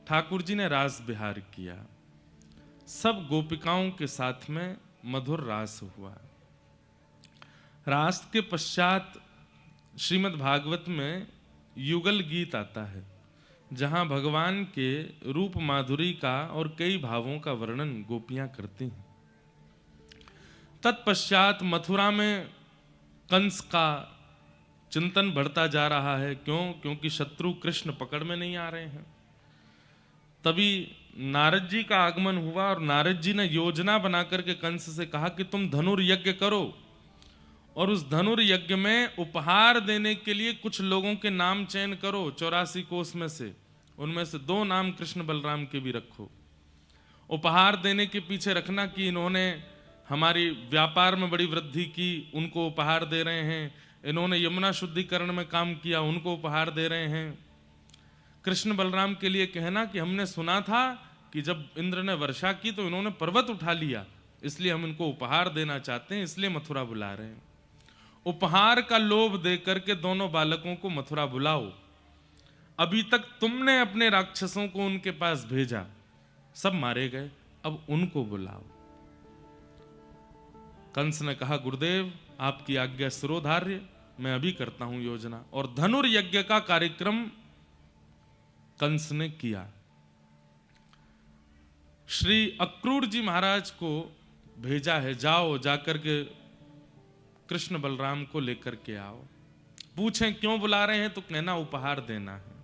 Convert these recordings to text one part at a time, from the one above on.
ठाकुर जी ने रास विहार किया, सब गोपिकाओं के साथ में मधुर रास हुआ। रास के पश्चात श्रीमद् भागवत में युगल गीत आता है, जहां भगवान के रूप माधुरी का और कई भावों का वर्णन गोपियां करती हैं। तत्पश्चात मथुरा में कंस का चिंतन बढ़ता जा रहा है। क्योंकि शत्रु कृष्ण पकड़ में नहीं आ रहे हैं। तभी नारद जी का आगमन हुआ और नारद जी ने योजना बना करके कंस से कहा कि तुम धनुर्यज्ञ करो और उस धनुर्यज्ञ में उपहार देने के लिए कुछ लोगों के नाम चयन करो 84 कोष में से, उनमें से 2 नाम कृष्ण बलराम के भी रखो। उपहार देने के पीछे रखना कि इन्होंने हमारी व्यापार में बड़ी वृद्धि की, उनको उपहार दे रहे हैं। इन्होंने यमुना शुद्धिकरण में काम किया, उनको उपहार दे रहे हैं। कृष्ण बलराम के लिए कहना कि हमने सुना था कि जब इंद्र ने वर्षा की तो इन्होंने पर्वत उठा लिया, इसलिए हम इनको उपहार देना चाहते हैं, इसलिए मथुरा बुला रहे हैं। उपहार का लोभ दे करके दोनों बालकों को मथुरा बुलाओ। अभी तक तुमने अपने राक्षसों को उनके पास भेजा, सब मारे गए, अब उनको बुलाओ। कंस ने कहा गुरुदेव आपकी आज्ञा शिरोधार्य, मैं अभी करता हूं योजना। और धनुर्यज्ञ का कार्यक्रम कंस ने किया। श्री अक्रूर जी महाराज को भेजा है, जाओ जाकर के कृष्ण बलराम को लेकर के आओ। पूछें क्यों बुला रहे हैं तो कहना उपहार देना है,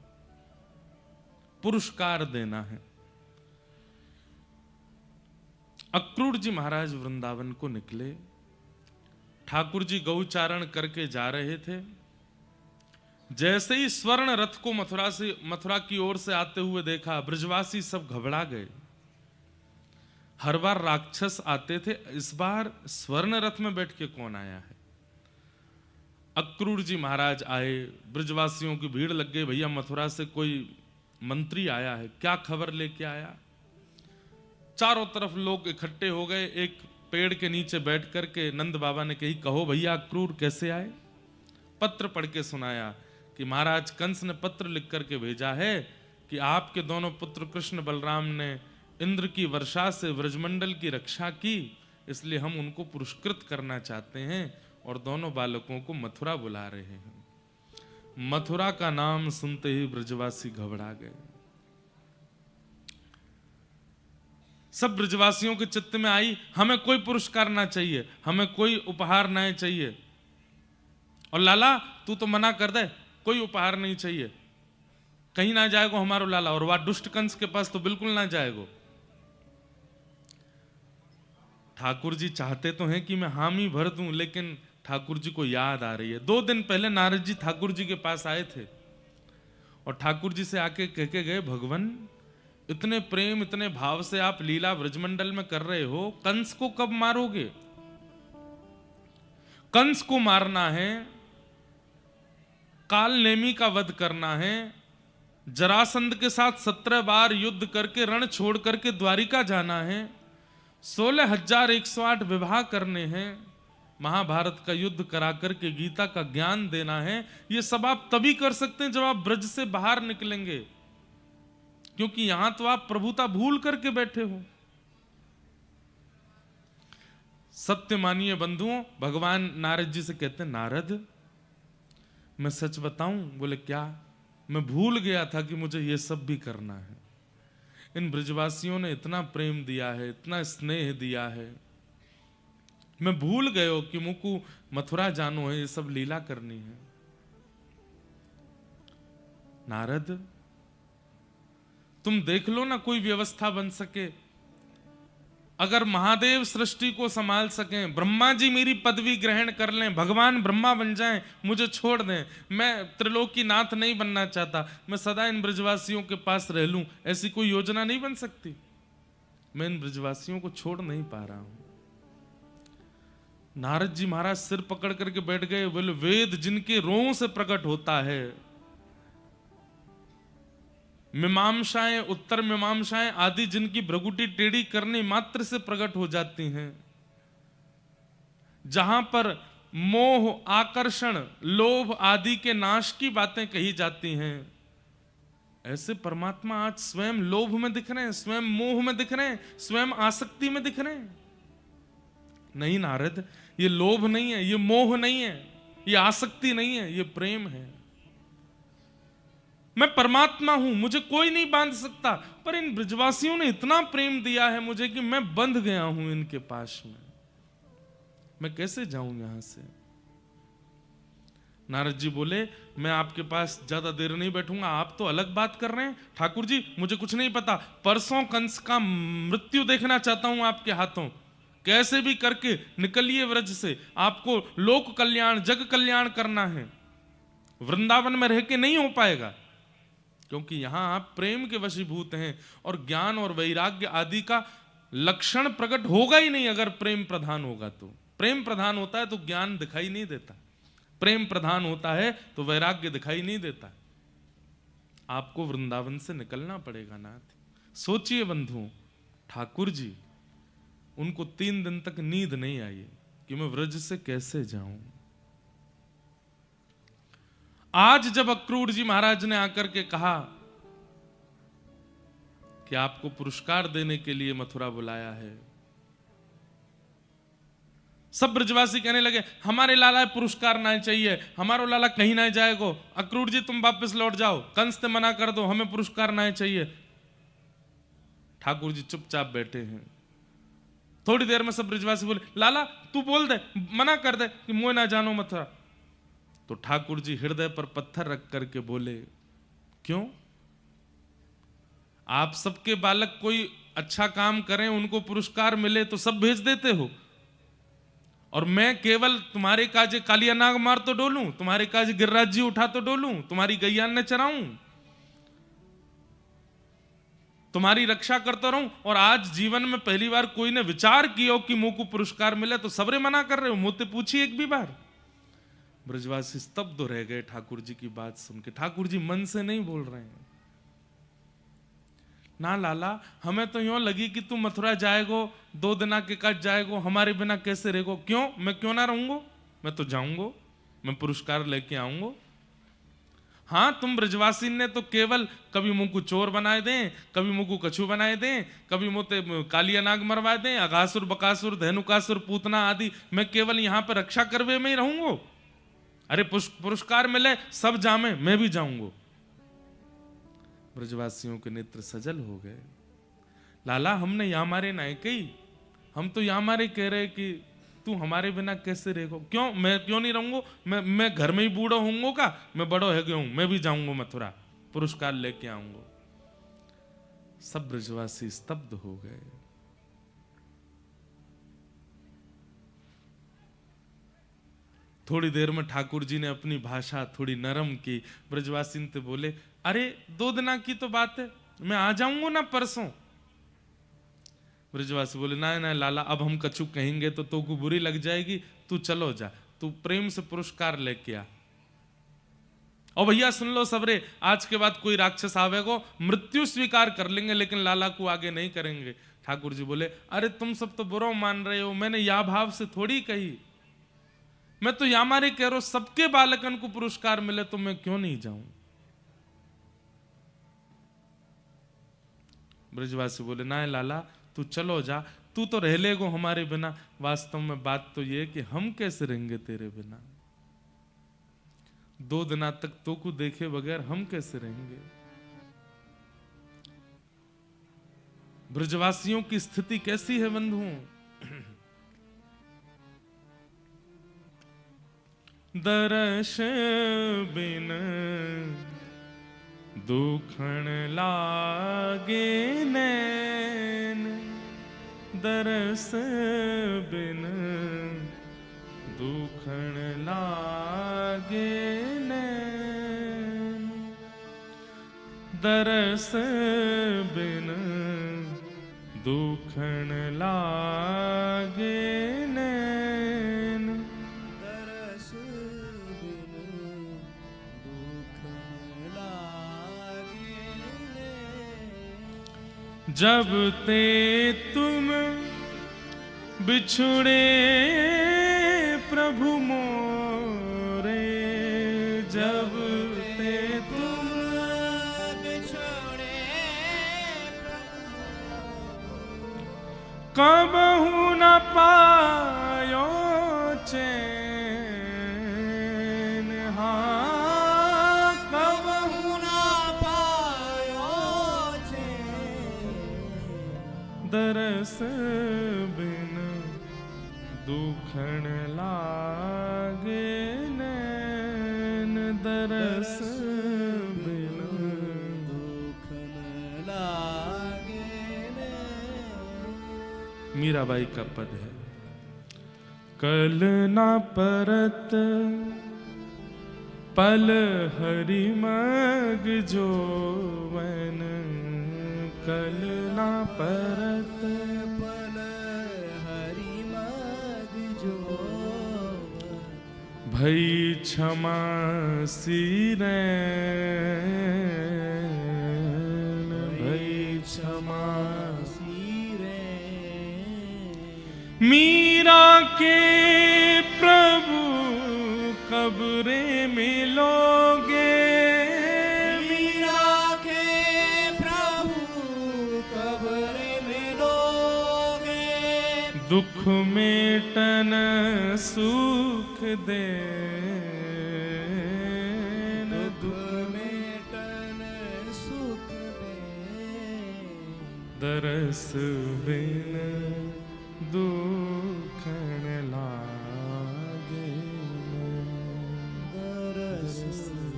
पुरस्कार देना है। अक्रूर जी महाराज वृंदावन को निकले। ठाकुर जी गौचारण करके जा रहे थे। जैसे ही स्वर्ण रथ को मथुरा की ओर से आते हुए देखा, ब्रजवासी सब घबरा गए। हर बार राक्षस आते थे, इस बार स्वर्ण रथ में बैठ के कौन आया है? अक्रूर जी महाराज आए, ब्रजवासियों की भीड़ लग गई, भैया मथुरा से कोई मंत्री आया है, क्या खबर लेके आया? चारों तरफ लोग इकट्ठे हो गए। एक पेड़ के नीचे बैठ करके नंद बाबा ने कही, कहो भैया अक्रूर कैसे आए? पत्र पढ़ के सुनाया कि महाराज कंस ने पत्र लिख करके भेजा है कि आपके दोनों पुत्र कृष्ण बलराम ने इंद्र की वर्षा से व्रजमंडल की रक्षा की, इसलिए हम उनको पुरस्कृत करना चाहते हैं और दोनों बालकों को मथुरा बुला रहे हैं। मथुरा का नाम सुनते ही ब्रजवासी घबरा गए। सब ब्रजवासियों के चित्त में आई, हमें कोई पुरस्कार ना चाहिए, हमें कोई उपहार ना चाहिए। और लाला तू तो मना कर दे, कोई उपहार नहीं चाहिए, कहीं ना जाएगो हमारो लाला, और वह दुष्ट कंस के पास तो बिल्कुल ना जाएगो। ठाकुर जी चाहते तो हैं कि मैं हामी भर दूं, लेकिन ठाकुर जी को याद आ रही है। 2 दिन पहले नारद जी ठाकुर जी के पास आए थे और ठाकुर जी से आके कह के गए, भगवान इतने प्रेम इतने भाव से आप लीला ब्रजमंडल में कर रहे हो, कंस को कब मारोगे? कंस को मारना है, काल नेमी का वध करना है, जरासंध के साथ 17 बार युद्ध करके रण छोड़ करके द्वारिका जाना है, 16,108 विवाह करने हैं, महाभारत का युद्ध करा करके गीता का ज्ञान देना है। ये सब आप तभी कर सकते हैं जब आप ब्रज से बाहर निकलेंगे, क्योंकि यहां तो आप प्रभुता भूल करके बैठे हो। सत्य मानिए बंधुओं, भगवान नारद जी से कहते हैं, नारद मैं सच बताऊं? बोले क्या? मैं भूल गया था कि मुझे ये सब भी करना है। इन ब्रजवासियों ने इतना प्रेम दिया है, इतना स्नेह दिया है, मैं भूल गयो कि मुकु मथुरा जानो है, ये सब लीला करनी है। नारद तुम देख लो ना कोई व्यवस्था बन सके। अगर महादेव सृष्टि को संभाल सकें, ब्रह्मा जी मेरी पदवी ग्रहण कर लें, भगवान ब्रह्मा बन जाएं, मुझे छोड़ दें, मैं त्रिलोकीनाथ नहीं बनना चाहता, मैं सदा इन ब्रजवासियों के पास रह लूं, ऐसी कोई योजना नहीं बन सकती? मैं इन ब्रजवासियों को छोड़ नहीं पा रहा हूं। नारद जी महाराज सिर पकड़ करके बैठ गए। बोले वेद जिनके रों से प्रकट होता है, मीमांसाएं उत्तर मीमांसाएं आदि जिनकी भ्रगुटी टेढ़ी करने मात्र से प्रकट हो जाती हैं, जहां पर मोह आकर्षण लोभ आदि के नाश की बातें कही जाती हैं, ऐसे परमात्मा आज स्वयं लोभ में दिख रहे हैं, स्वयं मोह में दिख रहे हैं, स्वयं आसक्ति में दिख रहे हैं। नहीं नारद, ये लोभ नहीं है, ये मोह नहीं है, ये आसक्ति नहीं है, ये प्रेम है। मैं परमात्मा हूं, मुझे कोई नहीं बांध सकता, पर इन ब्रजवासियों ने इतना प्रेम दिया है मुझे कि मैं बंध गया हूं इनके पास में। मैं कैसे जाऊं यहां से? नारद जी बोले, मैं आपके पास ज्यादा देर नहीं बैठूंगा, आप तो अलग बात कर रहे हैं। ठाकुर जी, मुझे कुछ नहीं पता, परसों कंस का मृत्यु देखना चाहता हूं आपके हाथों। कैसे भी करके निकलिए व्रज से, आपको लोक कल्याण, जग कल्याण करना है। वृंदावन में रह के नहीं हो पाएगा, क्योंकि यहां आप प्रेम के वशीभूत हैं और ज्ञान और वैराग्य आदि का लक्षण प्रकट होगा ही नहीं। अगर प्रेम प्रधान होगा तो, प्रेम प्रधान होता है तो ज्ञान दिखाई नहीं देता, प्रेम प्रधान होता है तो वैराग्य दिखाई नहीं देता। आपको वृंदावन से निकलना पड़ेगा नाथ। सोचिए बंधुओं, ठाकुर जी, उनको 3 दिन तक नींद नहीं आई कि मैं व्रज से कैसे जाऊं। आज जब अक्रूर जी महाराज ने आकर के कहा कि आपको पुरस्कार देने के लिए मथुरा बुलाया है, सब ब्रजवासी कहने लगे, हमारे लाला पुरस्कार ना चाहिए, हमारो लाला कहीं ना जाएगो। अक्रूर जी तुम वापस लौट जाओ, कंस से मना कर दो, हमें पुरस्कार ना चाहिए। ठाकुर जी चुपचाप बैठे हैं। थोड़ी देर में सब ब्रजवासी बोले, लाला तू बोल दे, मना कर दे कि मोह ना जानो मथुरा। तो ठाकुर जी हृदय पर पत्थर रख करके बोले, क्यों? आप सबके बालक कोई अच्छा काम करें, उनको पुरस्कार मिले तो सब भेज देते हो, और मैं केवल तुम्हारे काज कालिया नाग मार तो डोलूं, तुम्हारे काज गिरिराज जी उठा तो डोलूं, तुम्हारी गैया ने चराऊं, तुम्हारी रक्षा करता रहूं। और आज जीवन में पहली बार कोई ने विचार किया कि मुंह को पुरस्कार मिले तो सबरे मना कर रहे हो, मुझसे पूछिए एक भी बार। ब्रजवासी स्तब्ध रह गए ठाकुर जी की बात सुन के। ठाकुर जी मन से नहीं बोल रहे हैं, ना लाला, हमें तो यूं लगी कि तू मथुरा जाएगो, 2 दिन के कट जाएगो, हमारे बिना कैसे रहेगो। क्यों? मैं क्यों ना रहूंगो, मैं तो जाऊंगो, मैं पुरस्कार लेके आऊंगो। हाँ, तुम ब्रजवासी ने तो केवल कभी मुंह को चोर बनाए दें, कभी मुंह को कछू बनाए दें, कभी मुंह कालिया नाग मरवा दें, अगासुर बकासुर धेनुकासुर पूतना आदि, मैं केवल यहाँ पर रक्षा करवे में ही रहूंगो। अरे पुरस्कार मिले सब जामे, मैं भी जाऊंगो। ब्रजवासियों के नेत्र सजल हो गए। लाला, हमने यहाँ मारे ना कही, हम तो यहाँ मारे कह रहे कि तू हमारे बिना कैसे रहेगो। क्यों? मैं क्यों नहीं रहूंगो, मैं घर में ही बूढ़ा होऊंगो का, मैं बड़ो है गया हूं, मैं भी जाऊंगो मथुरा, पुरस्कार लेके आऊंगो। सब ब्रजवासी स्तब्ध हो गए। थोड़ी देर में ठाकुर जी ने अपनी भाषा थोड़ी नरम की। ब्रजवासी ने बोले, अरे 2 दिन की तो बात है, मैं आ जाऊंगा ना परसों। ब्रजवासी बोले, ना ना लाला, अब हम कछु कहेंगे तो को बुरी लग जाएगी, तू चलो जा, तू प्रेम से पुरस्कार लेके आ। और भैया सुन लो सबरे, आज के बाद कोई राक्षस आवेगो, मृत्यु स्वीकार कर लेंगे, लेकिन लाला को आगे नहीं करेंगे। ठाकुर जी बोले, अरे तुम सब तो बुरा मान रहे हो, मैंने या भाव से थोड़ी कही, मैं तो या मारे कह रहा हूं, सबके बालकन को पुरस्कार मिले तो मैं क्यों नहीं जाऊं। ब्रजवासी बोले, ना लाला तू चलो जा, तू तो रह लेगो हमारे बिना। वास्तव में बात तो ये कि हम कैसे रहेंगे तेरे बिना, 2 दिन तक तो को देखे बगैर हम कैसे रहेंगे। ब्रजवासियों की स्थिति कैसी है बंधुओं? दर्श बिन दुखण लागे नैन, दरस बिन दुखण लागे नैन, दरस बिन दुखण लागे नैन, दरस बिन दुखण लागे नैन। जब ते तुम बिछुड़े प्रभु मोरे, जब ते तुम बिछुड़े कबहू न पायो चैन, हाँ कबहू न पायो चैन, दरस बिन दुखण लागे नैन, दरस बिन दुखन लागे नैन। मीराबाई का पद है। कल ना परत पल हरि मग जोवन, कल ना परत पल हरि मग जोवन, भई क्षमा सिरैन, भई क्षमा मीरा के प्रभु कब रे मिलोगे, मीरा के प्रभु कब रे मिलोगे, दुख मेटन सुख देन, दुख मेटन सुख देन, दरस बिन दुखन लागे, दरस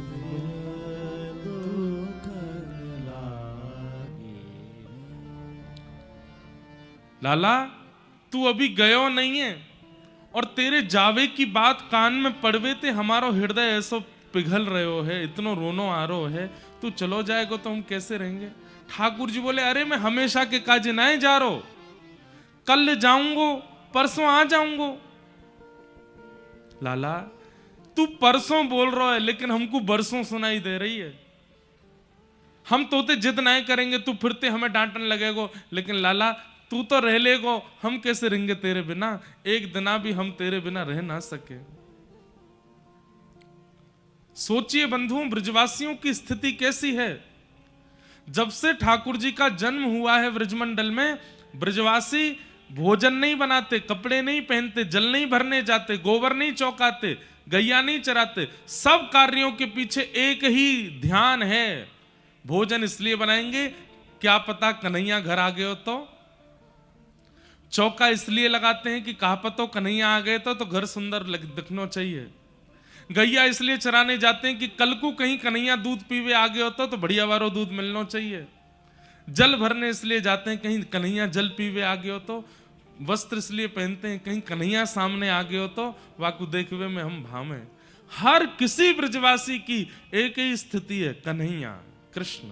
बिन दुखन लागे। लाला तू अभी गयो नहीं है और तेरे जावे की बात कान में पड़वे ते हमारो हृदय ऐसो पिघल रहे है, इतनो रोनो आ रो है, तू चलो जाएगो तो हम कैसे रहेंगे। ठाकुर जी बोले अरे मैं हमेशा के काज ना जा रो, कल जाऊंगो परसों आ जाऊंगो। लाला तू परसों बोल रहा है लेकिन हमको बरसों सुनाई दे रही है। हम तोते जिद नहीं करेंगे, तू फिरते हमें डांटने लगेगो, लेकिन लाला तू तो रह लेगो, हम कैसे रहेंगे तेरे बिना। एक दिना भी हम तेरे बिना रह ना सके। सोचिए बंधुओं ब्रजवासियों की स्थिति कैसी है। जब से ठाकुर जी का जन्म हुआ है ब्रजमंडल में, ब्रजवासी भोजन नहीं बनाते, कपड़े नहीं पहनते, जल नहीं भरने जाते, गोबर नहीं चौकाते, गैया नहीं चराते, सब कार्यों के पीछे एक ही ध्यान है, भोजन इसलिए बनाएंगे क्या पता कन्हैया घर आ गए हो तो। चौका इसलिए लगाते हैं कि कहा पतो कन्हैया आ गए तो घर सुंदर दिखना चाहिए। गैया इसलिए चराने जाते हैं कि कल को कहीं कन्हैया दूध पीवे आ गए हो तो बढ़िया वारो दूध मिलना चाहिए। जल भरने इसलिए जाते हैं कहीं कन्हैया जल पीवे आ गए हो तो। वस्त्र इसलिए पहनते हैं कहीं कन्हैया सामने आ गए हो तो वाकु देखवे में हम भावे। हर किसी ब्रजवासी की एक ही स्थिति है, कन्हैया कृष्ण।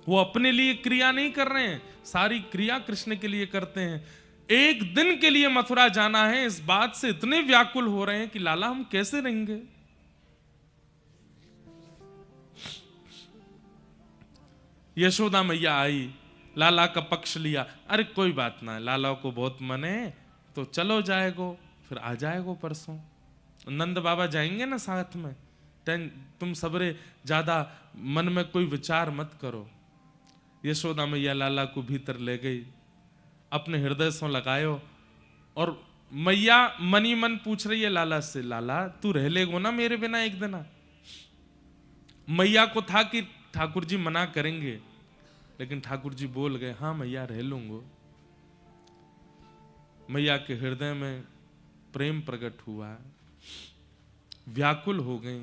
वो अपने लिए क्रिया नहीं कर रहे हैं, सारी क्रिया कृष्ण के लिए करते हैं। एक दिन के लिए मथुरा जाना है, इस बात से इतने व्याकुल हो रहे हैं कि लाला हम कैसे रहेंगे। यशोदा मैया आई, लाला का पक्ष लिया। अरे कोई बात ना, लाला को बहुत मन है तो चलो जाएगो, फिर आ जाएगो परसों। नंद बाबा जाएंगे ना साथ में, तुम सबरे ज्यादा मन में कोई विचार मत करो। यशोदा मैया लाला को भीतर ले गई, अपने हृदय से लगायो, और मैया मनी मन पूछ रही है लाला से, लाला तू रह लेगो ना मेरे बिना एक दिन। मैया को था कि ठाकुर जी मना करेंगे, लेकिन ठाकुर जी बोल गए हाँ मैया रह लूंगो। मैया के हृदय में प्रेम प्रकट हुआ, व्याकुल हो गई,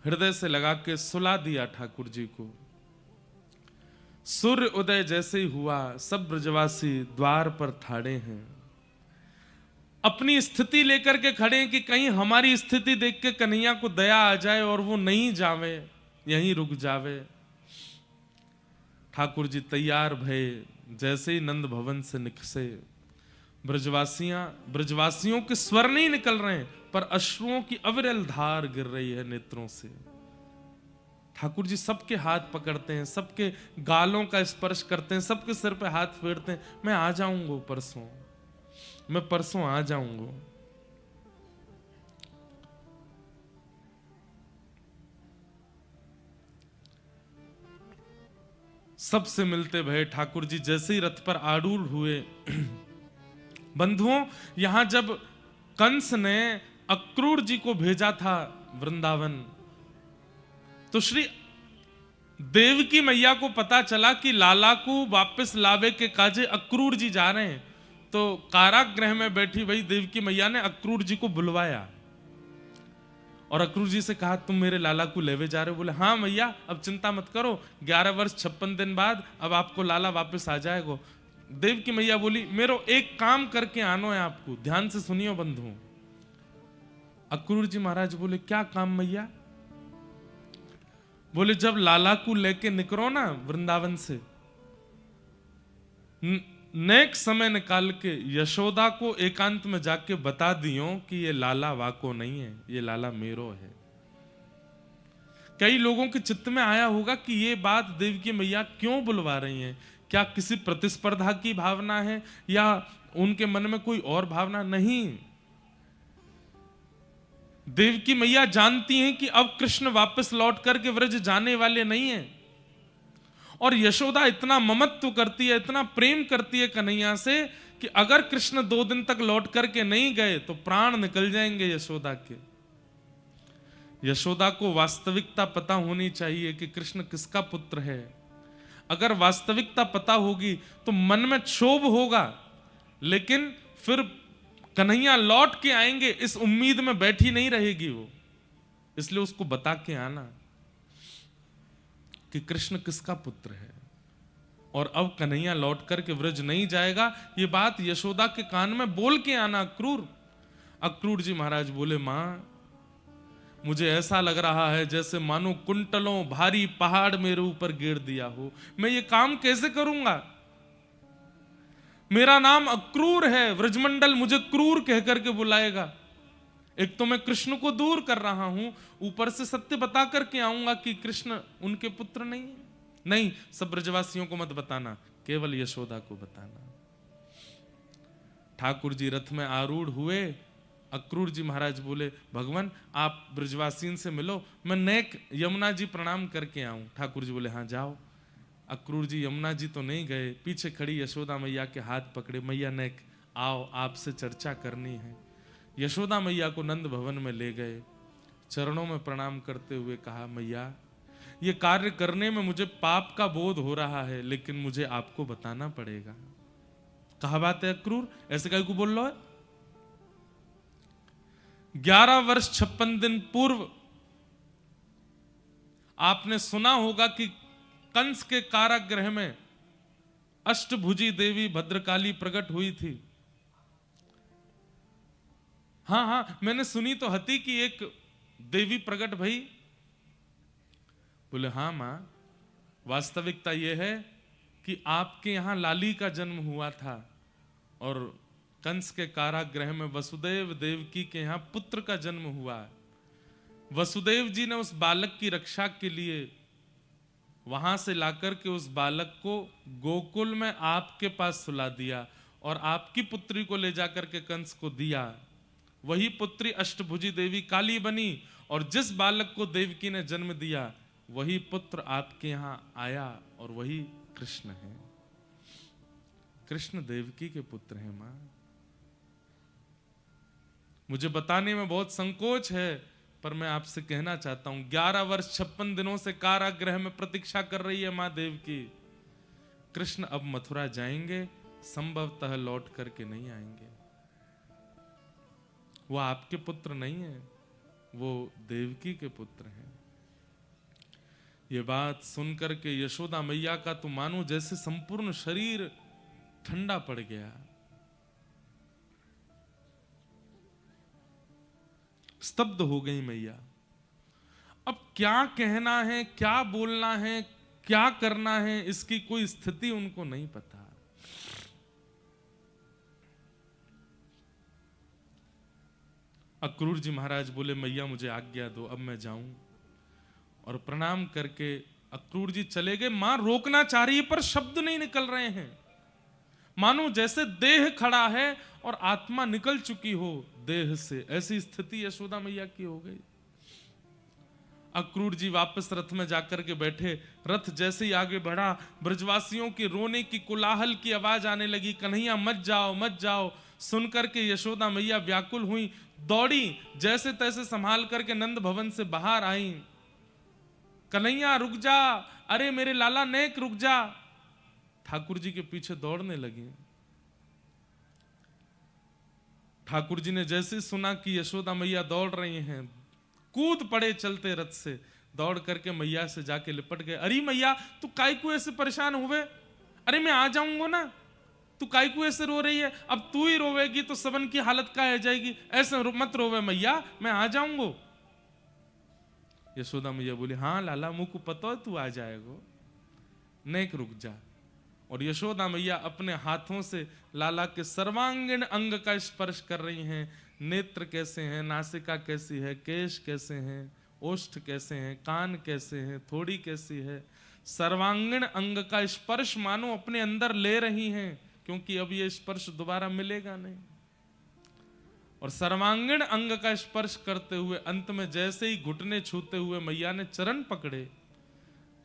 हृदय से लगा के सुला दिया ठाकुर जी को। सूर्य उदय जैसे ही हुआ, सब ब्रजवासी द्वार पर ठाड़े हैं, अपनी स्थिति लेकर के खड़े हैं कि कहीं हमारी स्थिति देख के कन्हैया को दया आ जाए और वो नहीं जावे, यहीं रुक जावे। ठाकुर जी तैयार भये, जैसे ही नंद भवन से निकसे, ब्रजवासियों के स्वर नहीं निकल रहे हैं, पर अश्रुओं की अविरल धार गिर रही है नेत्रों से। ठाकुर जी सबके हाथ पकड़ते हैं, सबके गालों का स्पर्श करते हैं, सबके सिर पे हाथ फेरते हैं। मैं आ जाऊंगा परसों, मैं परसों आ जाऊंगा। सबसे मिलते भये ठाकुर जी जैसे ही रथ पर आरूढ़ हुए। बंधुओं, यहां जब कंस ने अक्रूर जी को भेजा था वृंदावन, तो श्री देवकी मैया को पता चला कि लाला को वापस लावे के काजे अक्रूर जी जा रहे हैं। तो कारागृह में बैठी वही देवकी मैया ने अक्रूर जी को बुलवाया और अक्रूर जी से कहा, तुम मेरे लाला को लेवे जा रहे हो? बोले, हाँ मैया, अब चिंता मत करो, 11 वर्ष 56 दिन बाद अब आपको लाला वापस आ जाएगा। देवकी मैया बोली, मेरो एक काम करके आनो है आपको, ध्यान से सुनियो बंधुओं। अक्रूर जी महाराज बोले, क्या काम मैया? बोले, जब लाला को लेके निकलो ना वृंदावन से, नेक समय निकाल के यशोदा को एकांत में जाके बता दियो कि ये लाला वाको नहीं है, ये लाला मेरो है। कई लोगों के चित्त में आया होगा कि ये बात देवकी मैया क्यों बुलवा रही हैं? क्या किसी प्रतिस्पर्धा की भावना है या उनके मन में कोई और भावना? नहीं, देवकी मैया जानती हैं कि अब कृष्ण वापस लौट करके व्रज जाने वाले नहीं हैं। और यशोदा इतना ममत्व करती है, इतना प्रेम करती है कन्हैया से कि अगर कृष्ण 2 दिन तक लौट करके नहीं गए तो प्राण निकल जाएंगे यशोदा के। यशोदा को वास्तविकता पता होनी चाहिए कि कृष्ण किसका पुत्र है। अगर वास्तविकता पता होगी तो मन में क्षोभ होगा, लेकिन फिर कन्हैया लौट के आएंगे इस उम्मीद में बैठी नहीं रहेगी वो। इसलिए उसको बता के आना कि कृष्ण किसका पुत्र है और अब कन्हैया लौट करके व्रज नहीं जाएगा, ये बात यशोदा के कान में बोल के आना अक्रूर। अक्रूर जी महाराज बोले, मां, मुझे ऐसा लग रहा है जैसे मानो कुंटलों भारी पहाड़ मेरे ऊपर गिर दिया हो। मैं ये काम कैसे करूंगा? मेरा नाम अक्रूर है, व्रजमंडल मुझे क्रूर कह करके बुलाएगा। एक तो मैं कृष्ण को दूर कर रहा हूं, ऊपर से सत्य बता करके आऊंगा कि कृष्ण उनके पुत्र नहीं है। नहीं, सब ब्रजवासियों को मत बताना, केवल यशोदा को बताना। ठाकुर जी रथ में आरूढ़ हुए। अक्रूर जी महाराज बोले, भगवान आप ब्रजवासियों से मिलो, मैं नेक यमुना जी प्रणाम करके आऊं। ठाकुर जी बोले, हाँ जाओ। अक्रूर जी यमुना जी तो नहीं गए, पीछे खड़ी यशोदा मैया के हाथ पकड़े, मैया नेक आओ, आपसे चर्चा करनी है। यशोदा मैया को नंद भवन में ले गए, चरणों में प्रणाम करते हुए कहा, मैया ये कार्य करने में मुझे पाप का बोध हो रहा है, लेकिन मुझे आपको बताना पड़ेगा। कहा बात है अक्रूर, ऐसे कहीं को बोल लो है? 11 वर्ष 56 दिन पूर्व आपने सुना होगा कि कंस के कारागृह में अष्टभुजी देवी भद्रकाली प्रकट हुई थी। हाँ, मैंने सुनी तो हती कि एक देवी प्रकट भई। बोले, हाँ मां, वास्तविकता यह है कि आपके यहां लाली का जन्म हुआ था और कंस के कारागृह में वसुदेव देवकी के यहां पुत्र का जन्म हुआ। वसुदेव जी ने उस बालक की रक्षा के लिए वहां से लाकर के उस बालक को गोकुल में आपके पास सुला दिया और आपकी पुत्री को ले जाकर के कंस को दिया। वही पुत्री अष्टभुजी देवी काली बनी और जिस बालक को देवकी ने जन्म दिया वही पुत्र आपके यहां आया और वही कृष्ण है। कृष्ण देवकी के पुत्र हैं मां। मुझे बताने में बहुत संकोच है, पर मैं आपसे कहना चाहता हूं, 11 वर्ष 56 दिनों से कारागृह में प्रतीक्षा कर रही है मां देवकी। कृष्ण अब मथुरा जाएंगे, संभवतः लौट करके नहीं आएंगे। वो आपके पुत्र नहीं है, वो देवकी के पुत्र हैं। ये बात सुनकर के यशोदा मैया का तो मानो जैसे संपूर्ण शरीर ठंडा पड़ गया। स्तब्ध हो गई मैया। अब क्या कहना है, क्या बोलना है, क्या करना है, इसकी कोई स्थिति उनको नहीं पता। अक्रूर जी महाराज बोले, मैया मुझे आज्ञा दो, अब मैं जाऊं। और प्रणाम करके अक्रूर जी चले गए। मां रोकना चाह रही है पर शब्द नहीं निकल रहे हैं, मानो जैसे देह खड़ा है और आत्मा निकल चुकी हो देह से। ऐसी स्थिति यशोदा मैया की हो गई। अक्रूर जी वापस रथ में जाकर के बैठे। रथ जैसे ही आगे बढ़ा, ब्रजवासियों के रोने की कोलाहल की आवाज आने लगी, कन्हैया मत जाओ मत जाओ। सुनकर के यशोदा मैया व्याकुल हुई, दौड़ी, जैसे तैसे संभाल करके नंद भवन से बाहर आई। कन्हैया रुक जा, अरे मेरे लाला नेक रुक जा। ठाकुर जी के पीछे दौड़ने लगी। ठाकुर जी ने जैसे सुना कि यशोदा मैया दौड़ रही हैं, कूद पड़े चलते रथ से, दौड़ करके मैया से जाके लिपट गए। अरे मैया तू काहे को ऐसे परेशान हुए? अरे मैं आ जाऊंगा ना, तू काहे को ऐसे रो रही है? अब तू ही रोवेगी तो सबन की हालत क्या हो जाएगी? ऐसे मत रोवे मैया, मैं आ जाऊंगा। यशोदा मैया बोली, हाँ लाला मुझको पता है तू आ जाएगा, नेक रुक जा। और यशोदा मैया अपने हाथों से लाला के सर्वांगीण अंग का स्पर्श कर रही हैं। नेत्र कैसे हैं, नासिका कैसी है, केश कैसे हैं, ओष्ठ कैसे हैं, कान कैसे हैं, थोड़ी कैसी है, सर्वांगीण अंग का स्पर्श मानो अपने अंदर ले रही हैं, क्योंकि अब ये स्पर्श दोबारा मिलेगा नहीं। और सर्वांगीण अंग का स्पर्श करते हुए अंत में जैसे ही घुटने छूते हुए मैया ने चरण पकड़े,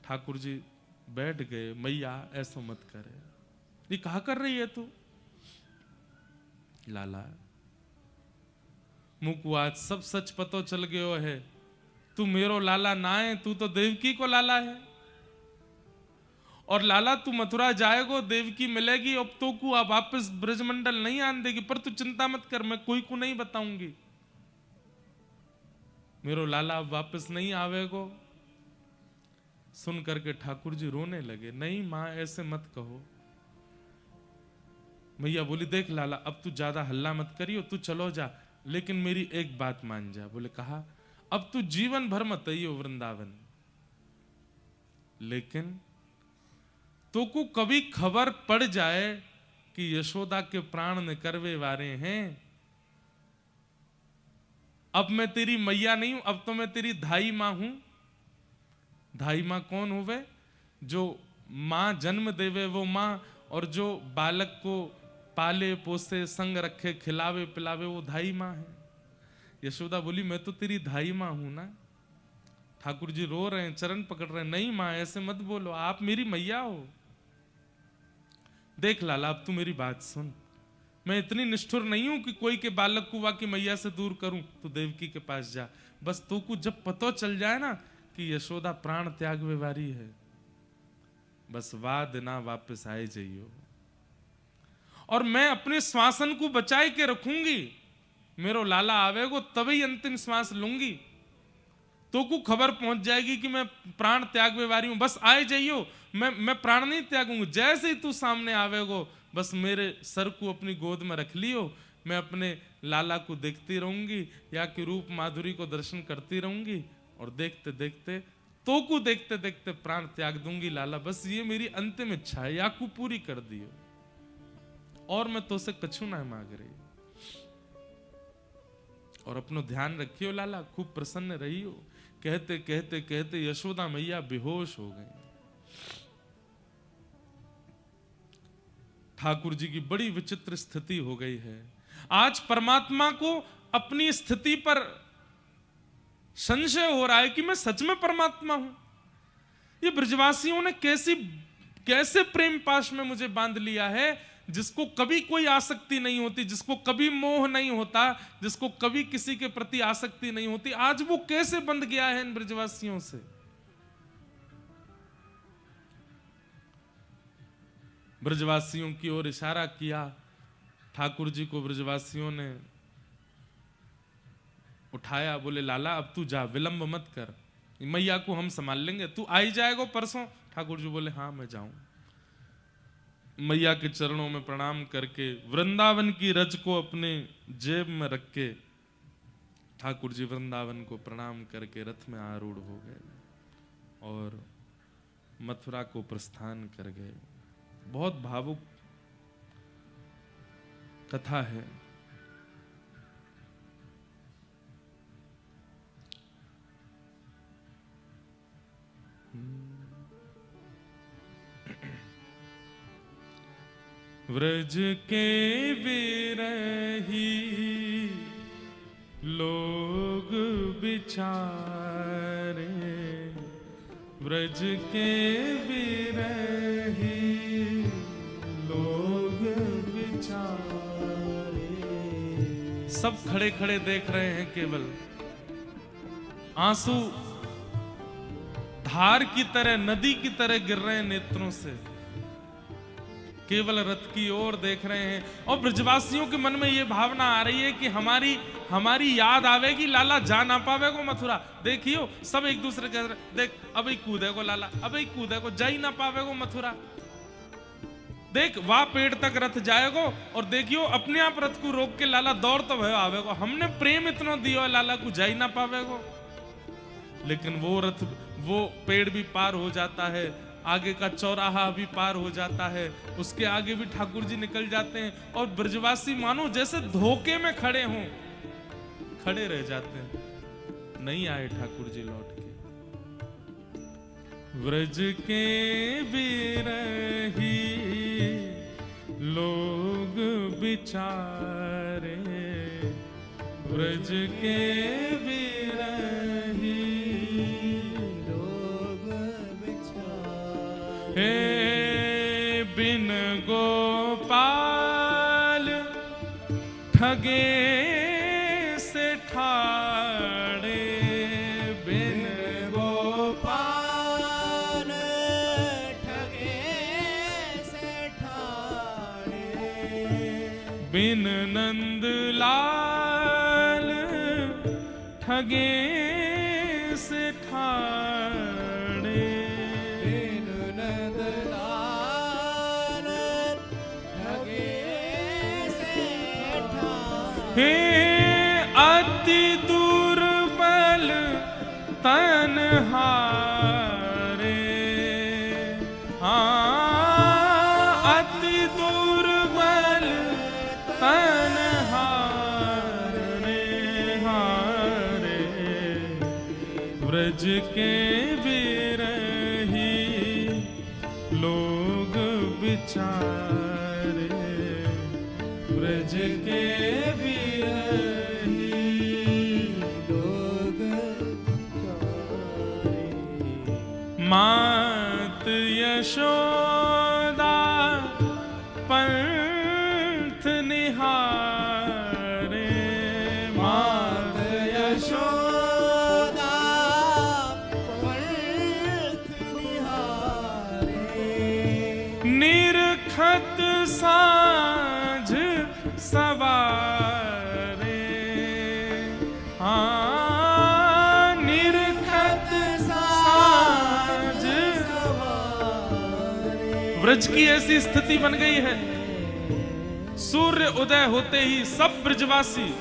ठाकुर जी बैठ गए। मैया ऐसा मत करे, ये कहा कर रही है तू? लाला मुझको आज सब सच पतो चल गयो है, तू मेरो लाला ना है, तू तो देवकी को लाला है। और लाला तू मथुरा जाएगो, देवकी मिलेगी, अब तो को अब वापस ब्रजमंडल नहीं आन देगी, पर तू चिंता मत कर, मैं कोई को नहीं बताऊंगी। मेरो लाला अब वापस नहीं आवेगो। सुन करके ठाकुर जी रोने लगे। नहीं मां ऐसे मत कहो। मैया बोली, देख लाला अब तू ज्यादा हल्ला मत करियो, तू चलो जा, लेकिन मेरी एक बात मान जा। बोले कहा? अब तू जीवन भर मत आइयो वृंदावन, लेकिन तो को कभी खबर पड़ जाए कि यशोदा के प्राण निकरवे वारे हैं, अब मैं तेरी मैया नहीं हूं, अब तो मैं तेरी धाई मां हूं। धाई मां कौन हुए? जो मां जन्म देवे वो मां, और जो बालक को पाले पोसे संग रखे खिलावे पिलावे वो धाई मां है। यशोदा बोली, मैं तो तेरी धाई मां हूं ना। ठाकुर जी रो रहे हैं, चरण पकड़ रहे हैं। नहीं मां ऐसे मत बोलो, आप मेरी मैया हो। देख लाला अब तू मेरी बात सुन, मैं इतनी निष्ठुर नहीं हूं कि कोई के बालक को वाकी मैया से दूर करूं। तू देवकी के पास जा, बस तू को जब पता चल जाए ना कि यशोदा प्राण त्याग वारी है, बस वाद ना वापस आए जाइयो, और मैं अपने श्वासन को बचाए के रखूंगी। मेरो लाला आवेगो तभी अंतिम श्वास लूंगी, तो को खबर पहुंच जाएगी कि मैं प्राण त्याग वारी हूं, बस आए जाइयो, मैं प्राण नहीं त्यागूंगी। जैसे ही तू सामने आवेगो, बस मेरे सर को अपनी गोद में रख लियो, मैं अपने लाला को देखती रहूंगी, या कि रूप माधुरी को दर्शन करती रहूंगी, और देखते देखते तो को देखते देखते प्राण त्याग दूंगी लाला। बस ये मेरी अंतिम इच्छा है, या को पूरी कर दियो, और मैं तो से कछु ना मांग रही। और अपनो ध्यान रखियो लाला, खूब प्रसन्न रहियो। कहते कहते कहते यशोदा मैया बेहोश हो गई। ठाकुर जी की बड़ी विचित्र स्थिति हो गई है। आज परमात्मा को अपनी स्थिति पर संशय हो रहा है कि मैं सच में परमात्मा हूं। ये ब्रजवासियों ने कैसे प्रेम पाश में मुझे बांध लिया है, जिसको कभी कोई आसक्ति नहीं होती, जिसको कभी मोह नहीं होता, जिसको कभी किसी के प्रति आसक्ति नहीं होती, आज वो कैसे बंध गया है इन ब्रजवासियों से। ब्रजवासियों की ओर इशारा किया। ठाकुर जी को ब्रजवासियों ने उठाया, बोले लाला अब तू जा, विलंब मत कर, मैया को हम संभाल लेंगे, तू आई जाएगा परसों। ठाकुर जी बोले हाँ मैं जाऊं। मैया के चरणों में प्रणाम करके वृंदावन की रज को अपने जेब में रख के ठाकुर जी वृंदावन को प्रणाम करके रथ में आरूढ़ हो गए और मथुरा को प्रस्थान कर गए। बहुत भावुक कथा है। व्रज के विरही लोग बिचारे ब्रज के विरही लोग बिचारे। सब खड़े खड़े देख रहे हैं, केवल आंसू धार की तरह, नदी की तरह गिर रहे हैं नेत्रों से। केवल रथ की ओर देख रहे हैं और ब्रजवासियों के मन में यह भावना आ रही है कि हमारी याद आवेगी, लाला जा ना पावेगो मथुरा। देखियो सब एक दूसरे के देख, अभी कूदे को लाला, अभी कूदे को, जा ही ना पावेगो मथुरा। देख वहां पेड़ तक रथ जाएगो और देखियो अपने आप रथ को रोक के लाला दौड़ तो भयो आवेगो। हमने प्रेम इतना दियो लाला को, जा ही ना पावेगो। लेकिन वो रथ, वो पेड़ भी पार हो जाता है, आगे का चौराहा भी पार हो जाता है, उसके आगे भी ठाकुर जी निकल जाते हैं और ब्रजवासी मानो जैसे धोखे में खड़े हों, खड़े रह जाते हैं। नहीं आए ठाकुर जी लौट के। ब्रज के बिरही लोग बिचारे, ब्रज के बिरही हे बिन गोपाल ठगे से ठाड़े, बिन गोपाल ठगे से ठाड़े, बिन नंदलाल ठगे से ठाड़े, हे अति दुर्बल तन हारे। हाँ अति दुर्बल तन हारे, हारे ब्रज के बिरही लोग बिचारे, ब्रज के मात यशोदा पंथ निहारे, मात यशोदा पंथ निहारे, निरखत साँझ सवारे। हाँ निरखत ब्रज की ऐसी स्थिति बन गई है, सूर्य उदय होते ही सब ब्रजवासी,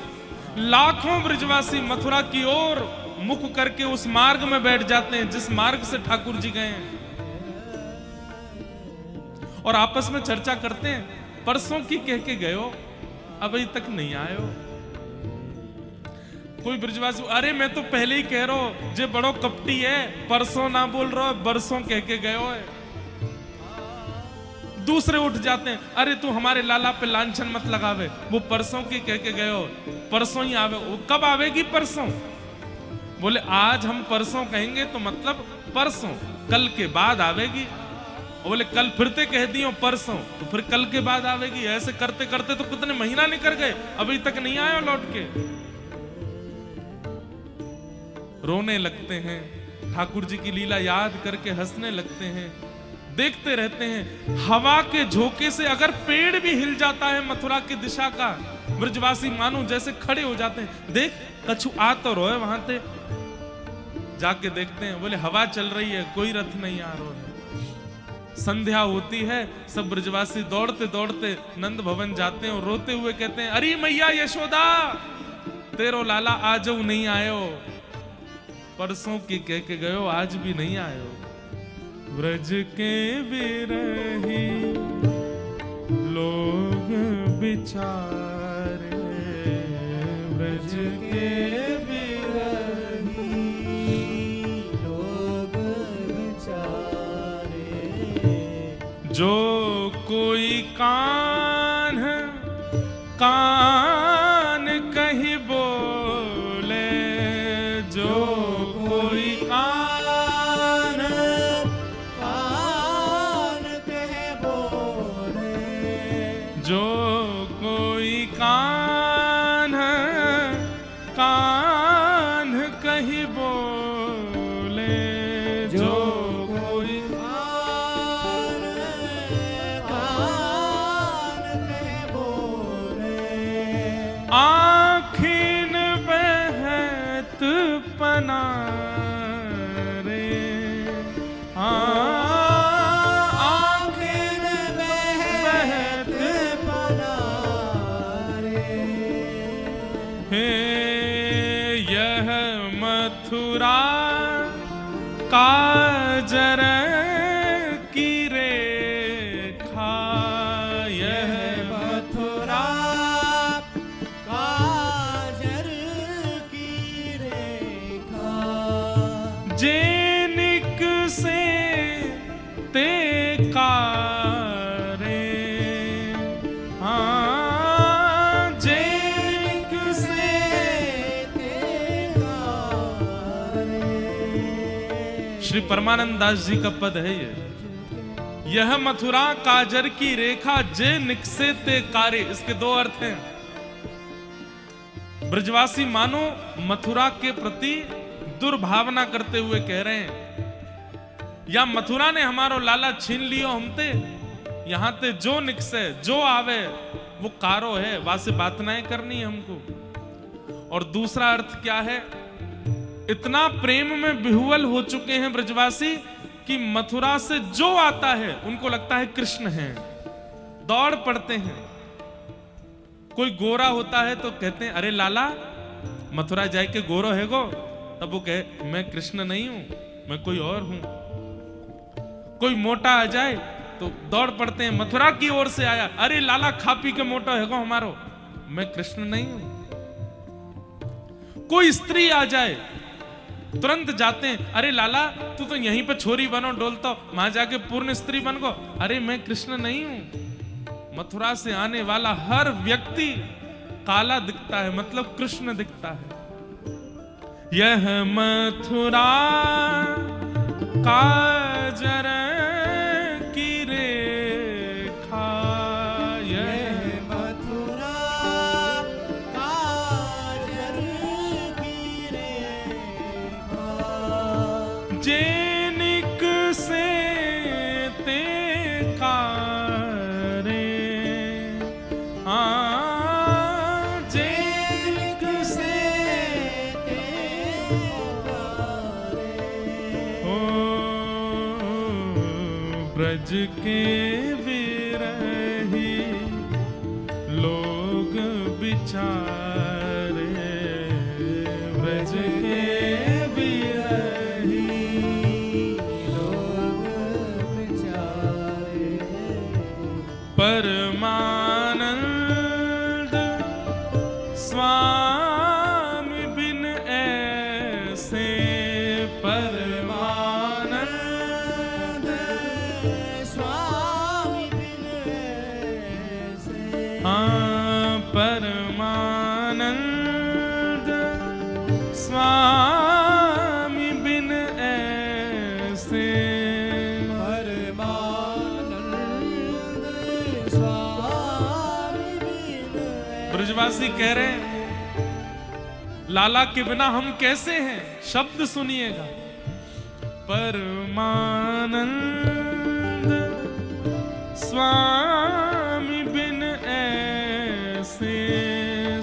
लाखों ब्रजवासी मथुरा की ओर मुख करके उस मार्ग में बैठ जाते हैं जिस मार्ग से ठाकुर जी गए हैं, और आपस में चर्चा करते हैं, परसों की कह के गए हो, अभी तक नहीं आए हो। कोई ब्रजवासी, अरे मैं तो पहले ही कह रहा हूं, जे बड़ो कपटी है, परसों ना बोल रहा हो, बरसों कह के गए हो। दूसरे उठ जाते हैं, अरे तू हमारे लाला पे लांछन मत लगावे, वो परसों की कह के गए हो, परसों ही आवे। वो कब आवेगी परसों? बोले आज हम परसों कहेंगे तो मतलब परसों, कल के बाद आवेगी। बोले कल फिरते कह दियो परसों, तो फिर कल के बाद आवेगी। ऐसे करते करते तो कितने महीना निकल गए, अभी तक नहीं आए लौट के। रोने लगते हैं, ठाकुर जी की लीला याद करके हंसने लगते हैं, देखते रहते हैं। हवा के झोंके से अगर पेड़ भी हिल जाता है मथुरा की दिशा का, ब्रजवासी मानो जैसे खड़े हो जाते हैं। देख कछु आ तो रोए वहां से, जाके देखते हैं, बोले हवा चल रही है, कोई रथ नहीं आ रहा है। संध्या होती है, सब ब्रजवासी दौड़ते दौड़ते नंद भवन जाते हैं और रोते हुए कहते हैं, अरे मैया यशोदा, तेरो लाला आज नहीं आयो, परसों की कह के गयो, आज भी नहीं आयो। ब्रज के बिरही लोग बिचारे, ब्रज के बिरही लोग बिचारे, जो कोई कान कान कहीं बोले, जो कोई कान परमानंद दास जी का पद है ये। यह मथुरा काजर की रेखा जे निकसे ते कारे। इसके दो अर्थ हैं। ब्रजवासी मानो मथुरा के प्रति दुर्भावना करते हुए कह रहे हैं, या मथुरा ने हमारो लाला छीन लियो हमते, यहां ते जो निकसे जो आवे वो कारो है, वासे बात ना करनी है हमको। और दूसरा अर्थ क्या है, इतना प्रेम में विह्वल हो चुके हैं ब्रजवासी कि मथुरा से जो आता है उनको लगता है कृष्ण है, दौड़ पड़ते हैं। कोई गोरा होता है तो कहते हैं अरे लाला मथुरा जाए के गोरो है गो, तब वो कहे मैं कृष्ण नहीं हूं, मैं कोई और हूं। कोई मोटा आ जाए तो दौड़ पड़ते हैं, मथुरा की ओर से आया, अरे लाला खा पी के मोटा है गो हमारो, मैं कृष्ण नहीं हूं। कोई स्त्री आ जाए तुरंत जाते हैं, अरे लाला तू तो यहीं पे छोरी बनो डोलता, वहां जाके पूर्ण स्त्री बन गो, अरे मैं कृष्ण नहीं हूं। मथुरा से आने वाला हर व्यक्ति काला दिखता है, मतलब कृष्ण दिखता है। यह मथुरा काजर की रेखा, यह मथुरा काजर की रेखा, जेनिक से ते कारे, जेनिक से ते कारे, ओ ब्रज के विरही लोग बिचारे, ब्रज के विरही लोग बेचारे, परमानंद स्वामी बिन ऐसे, परमानंद स्वामी बिन ऐसे, परमानंद स्वामी बिन ऐसे। परमानंद स्वामी बिन ऐसे। ब्रजवासी कह रहे हैं लाला के बिना हम कैसे हैं, शब्द सुनिएगा। परमानंद स्वामी बिन ऐसे,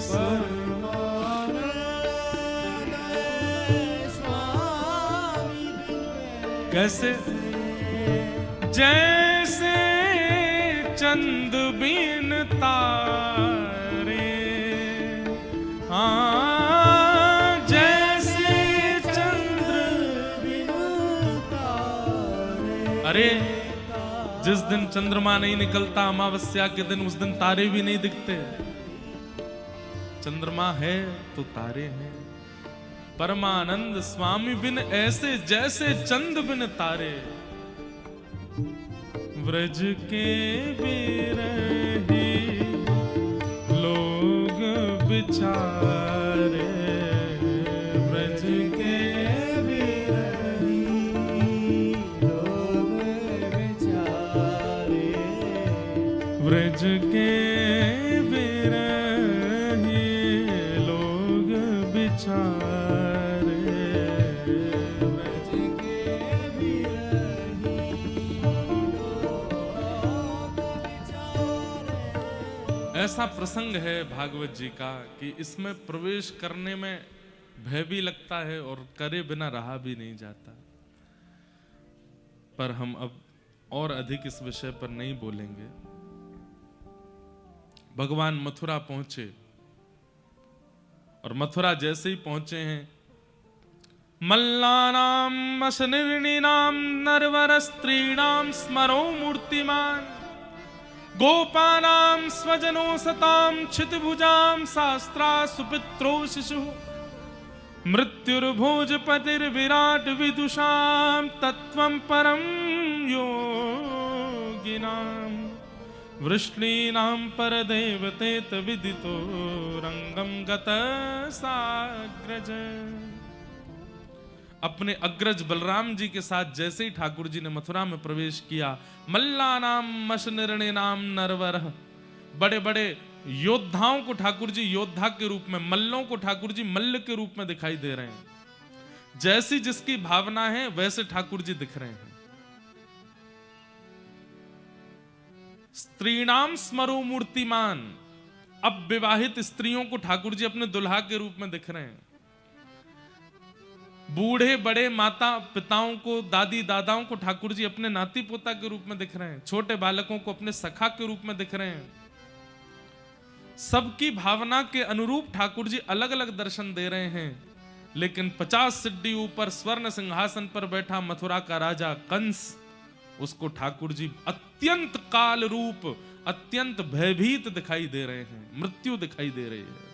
परमानंद स्वामी बिन कैसे? जैसे चंद बिन तारे, जैसे चंद्र बिन तारे, अरे जिस दिन चंद्रमा नहीं निकलता अमावस्या के दिन, उस दिन तारे भी नहीं दिखते। चंद्रमा है तो तारे हैं। परमानंद स्वामी बिन ऐसे, जैसे चंद बिन तारे। व्रज के विरही लोग बिचारे, व्रज के विरही लोग बेचारे, व्रज के विरही लोग बिचारे, ब्रज के विरही लोग बेचारे। ऐसा प्रसंग है भागवत जी का कि इसमें प्रवेश करने में भय भी लगता है और करे बिना रहा भी नहीं जाता। पर हम अब और अधिक इस विषय पर नहीं बोलेंगे। भगवान मथुरा पहुंचे और मथुरा जैसे ही पहुंचे हैं, मल्लानाम मशनिर्णिनाम नरवर स्त्रीणाम स्मरो मूर्तिमान, गोपानां स्वजनो सतां क्षितिभुजां शास्त्रा सुपित्रो शिशु, मृत्युर्भोजपतिर्विराट विदुषां तत्त्वं परं योगिनां, वृष्णीनां परदेवतेत विदितो रंगं गतः साग्रज। अपने अग्रज बलराम जी के साथ जैसे ही ठाकुर जी ने मथुरा में प्रवेश किया, मल्ला नाम मश निर्णय नाम नरवर, बड़े बड़े योद्धाओं को ठाकुर जी योद्धा के रूप में, मल्लों को ठाकुर जी मल्ल के रूप में दिखाई दे रहे हैं। जैसी जिसकी भावना है वैसे ठाकुर जी दिख रहे हैं। स्त्रीणाम स्मरो मूर्तिमान, अब विवाहित स्त्रियों को ठाकुर जी अपने दुल्हा के रूप में दिख रहे हैं। बूढ़े बड़े माता पिताओं को, दादी दादाओं को ठाकुर जी अपने नाती पोता के रूप में दिख रहे हैं। छोटे बालकों को अपने सखा के रूप में दिख रहे हैं। सबकी भावना के अनुरूप ठाकुर जी अलग अलग दर्शन दे रहे हैं। लेकिन 50 सिड्डी ऊपर स्वर्ण सिंहासन पर बैठा मथुरा का राजा कंस, उसको ठाकुर जी अत्यंत काल रूप, अत्यंत भयभीत दिखाई दे रहे हैं। मृत्यु दिखाई दे रही है।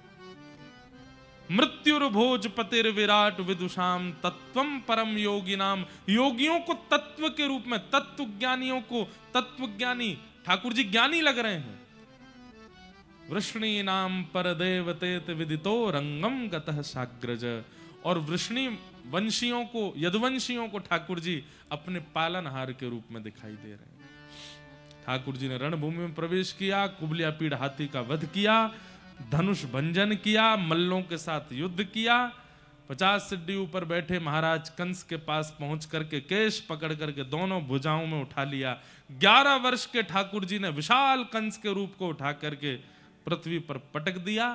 मृत्युर्भोज पतिर विराट विदुषाम तत्वम परम योगी नाम, योगियों को तत्व के रूप में, तत्व ज्ञानियों को तत्वज्ञानी ठाकुर जी ज्ञानी लग रहे हैं। वृष्णि नाम पर देवतेत विदितो रंगम गतः साग्रज, और वृष्णि वंशियों को, यदुवंशियों को ठाकुर जी अपने पालनहार के रूप में दिखाई दे रहे हैं। ठाकुर जी ने रणभूमि में प्रवेश किया, कुबलिया पीड़ हाथी का वध किया, धनुष भंजन किया, मल्लों के साथ युद्ध किया। 50 सिड्डी ऊपर बैठे महाराज कंस के पास पहुंच करके केश पकड़ करके दोनों भुजाओं में उठा लिया। 11 वर्ष के ठाकुर जी ने विशाल कंस के रूप को उठा करके पृथ्वी पर पटक दिया।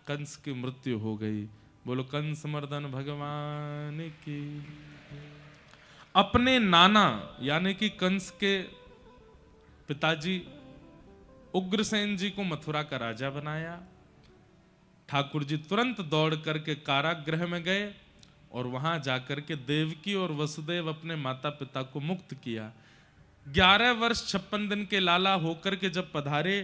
कंस की मृत्यु हो गई। बोलो कंस मर्दन भगवान की। अपने नाना यानी कि कंस के पिताजी उग्रसेन जी को मथुरा का राजा बनाया। ठाकुर जी तुरंत दौड़ करके कारागृह में गए और वहां जाकर के देवकी और वसुदेव अपने माता पिता को मुक्त किया। 11 वर्ष 56 दिन के लाला होकर के जब पधारे,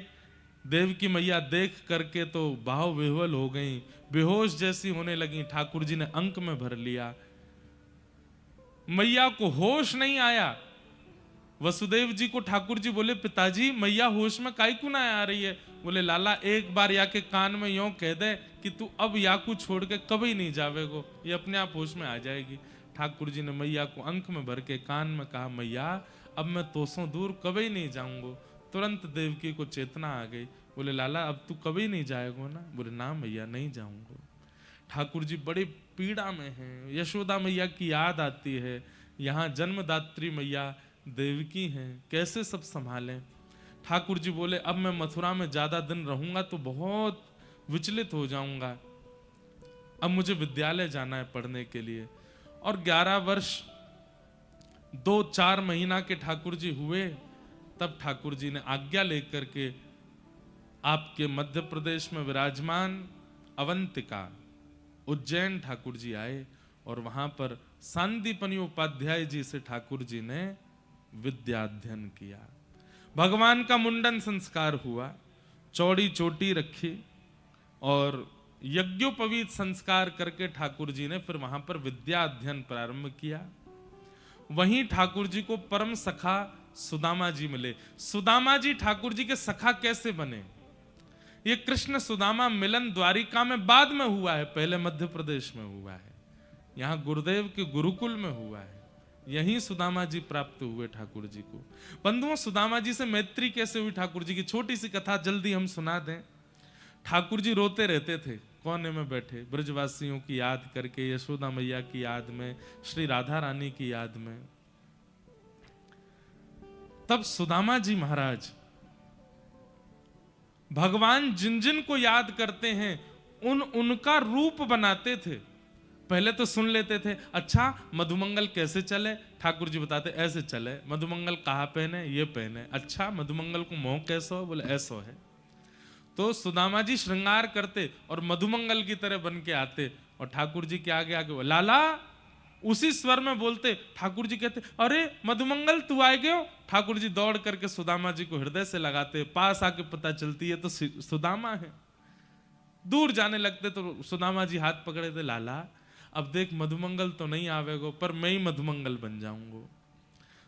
देवकी मैया देख करके तो भाव विह्वल हो गई, बेहोश जैसी होने लगी। ठाकुर जी ने अंक में भर लिया। मैया को होश नहीं आया। वसुदेव जी को ठाकुर जी बोले, पिताजी मैया होश में काहे क्यों ना आ रही है? बोले, लाला एक बार या के कान में यूं कह दे कि तू अब याकू छोड़ के कभी नहीं जावेगो, ये अपने आप होश में आ जाएगी। ठाकुर जी ने मैया को अंक में भर के कान में कहा, मैया अब मैं तोसों दूर कभी नहीं जाऊंगो। तुरंत देवकी को चेतना आ गई। बोले, लाला अब तू कभी नहीं जाएगो ना? बोले, ना मैया नहीं जाऊंगो। ठाकुर जी बड़ी पीड़ा में हैं। यशोदा मैया की याद आती है। यहाँ जन्मदात्री मैया देवकी हैं, कैसे सब संभालें? ठाकुर जी बोले, अब मैं मथुरा में ज्यादा दिन रहूंगा तो बहुत विचलित हो जाऊंगा। अब मुझे विद्यालय जाना है पढ़ने के लिए। और 11 वर्ष 2-4 महीना के ठाकुर जी हुए, तब ठाकुर जी ने आज्ञा लेकर के आपके मध्य प्रदेश में विराजमान अवंतिका उज्जैन ठाकुर जी आए और वहां पर सांदीपनि उपाध्याय जी से ठाकुर जी ने विद्याध्ययन किया। भगवान का मुंडन संस्कार हुआ, चौड़ी चोटी रखी और यज्ञोपवीत संस्कार करके ठाकुर जी ने फिर वहां पर विद्या अध्ययन प्रारंभ किया। वहीं ठाकुर जी को परम सखा सुदामा जी मिले। सुदामा जी ठाकुर जी के सखा कैसे बने? ये कृष्ण सुदामा मिलन द्वारिका में बाद में हुआ है, पहले मध्य प्रदेश में हुआ है, यहाँ गुरुदेव के गुरुकुल में हुआ है। यहीं सुदामा जी प्राप्त हुए ठाकुर जी को। बंधुओं, सुदामा जी से मैत्री कैसे हुई ठाकुर जी की छोटी सी कथा जल्दी हम सुना दें। ठाकुर जी रोते रहते थे कोने में बैठे, ब्रजवासियों की याद करके, यशोदा मैया की याद में, श्री राधा रानी की याद में। तब सुदामा जी महाराज भगवान जिन जिन को याद करते हैं उनका रूप बनाते थे। पहले तो सुन लेते थे, अच्छा मधुमंगल कैसे चले? ठाकुर जी बताते ऐसे चले। मधुमंगल कहाँ पहने? ये पहने। अच्छा मधुमंगल को मोह कैसो? बोले ऐसो है। तो सुदामा जी श्रृंगार करते और मधुमंगल की तरह बन के आते और ठाकुर जी के आगे आगे लाला उसी स्वर में बोलते। ठाकुर जी कहते, अरे मधुमंगल तू आए गए हो? ठाकुर जी दौड़ करके सुदामा जी को हृदय से लगाते। पास आके पता चलती है तो सुदामा है। दूर जाने लगते तो सुदामा जी हाथ पकड़े थे, लाला अब देख मधुमंगल तो नहीं आवेगो पर मैं ही मधुमंगल बन जाऊंगो।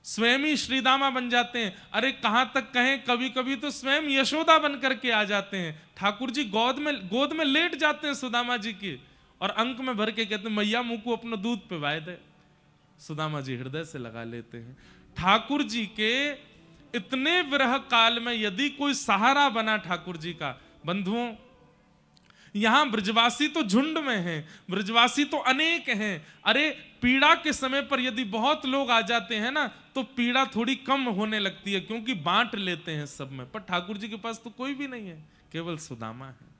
स्वयं ही श्रीदामा बन जाते हैं। अरे कहां तक कहें, कभी कभी तो स्वयं यशोदा बन करके आ जाते हैं। ठाकुर जी गोद में लेट जाते हैं सुदामा जी की और अंक में भर के कहते हैं, मैया मुंह को अपना दूध पिवाए दे। सुदामा जी हृदय से लगा लेते हैं। ठाकुर जी के इतने विरह काल में यदि कोई सहारा बना ठाकुर जी का, बंधुओं यहां ब्रजवासी तो झुंड में हैं, ब्रजवासी तो अनेक हैं। अरे पीड़ा के समय पर यदि बहुत लोग आ जाते हैं ना तो पीड़ा थोड़ी कम होने लगती है, क्योंकि बांट लेते हैं सब में। पर ठाकुर जी के पास तो कोई भी नहीं है, केवल सुदामा है।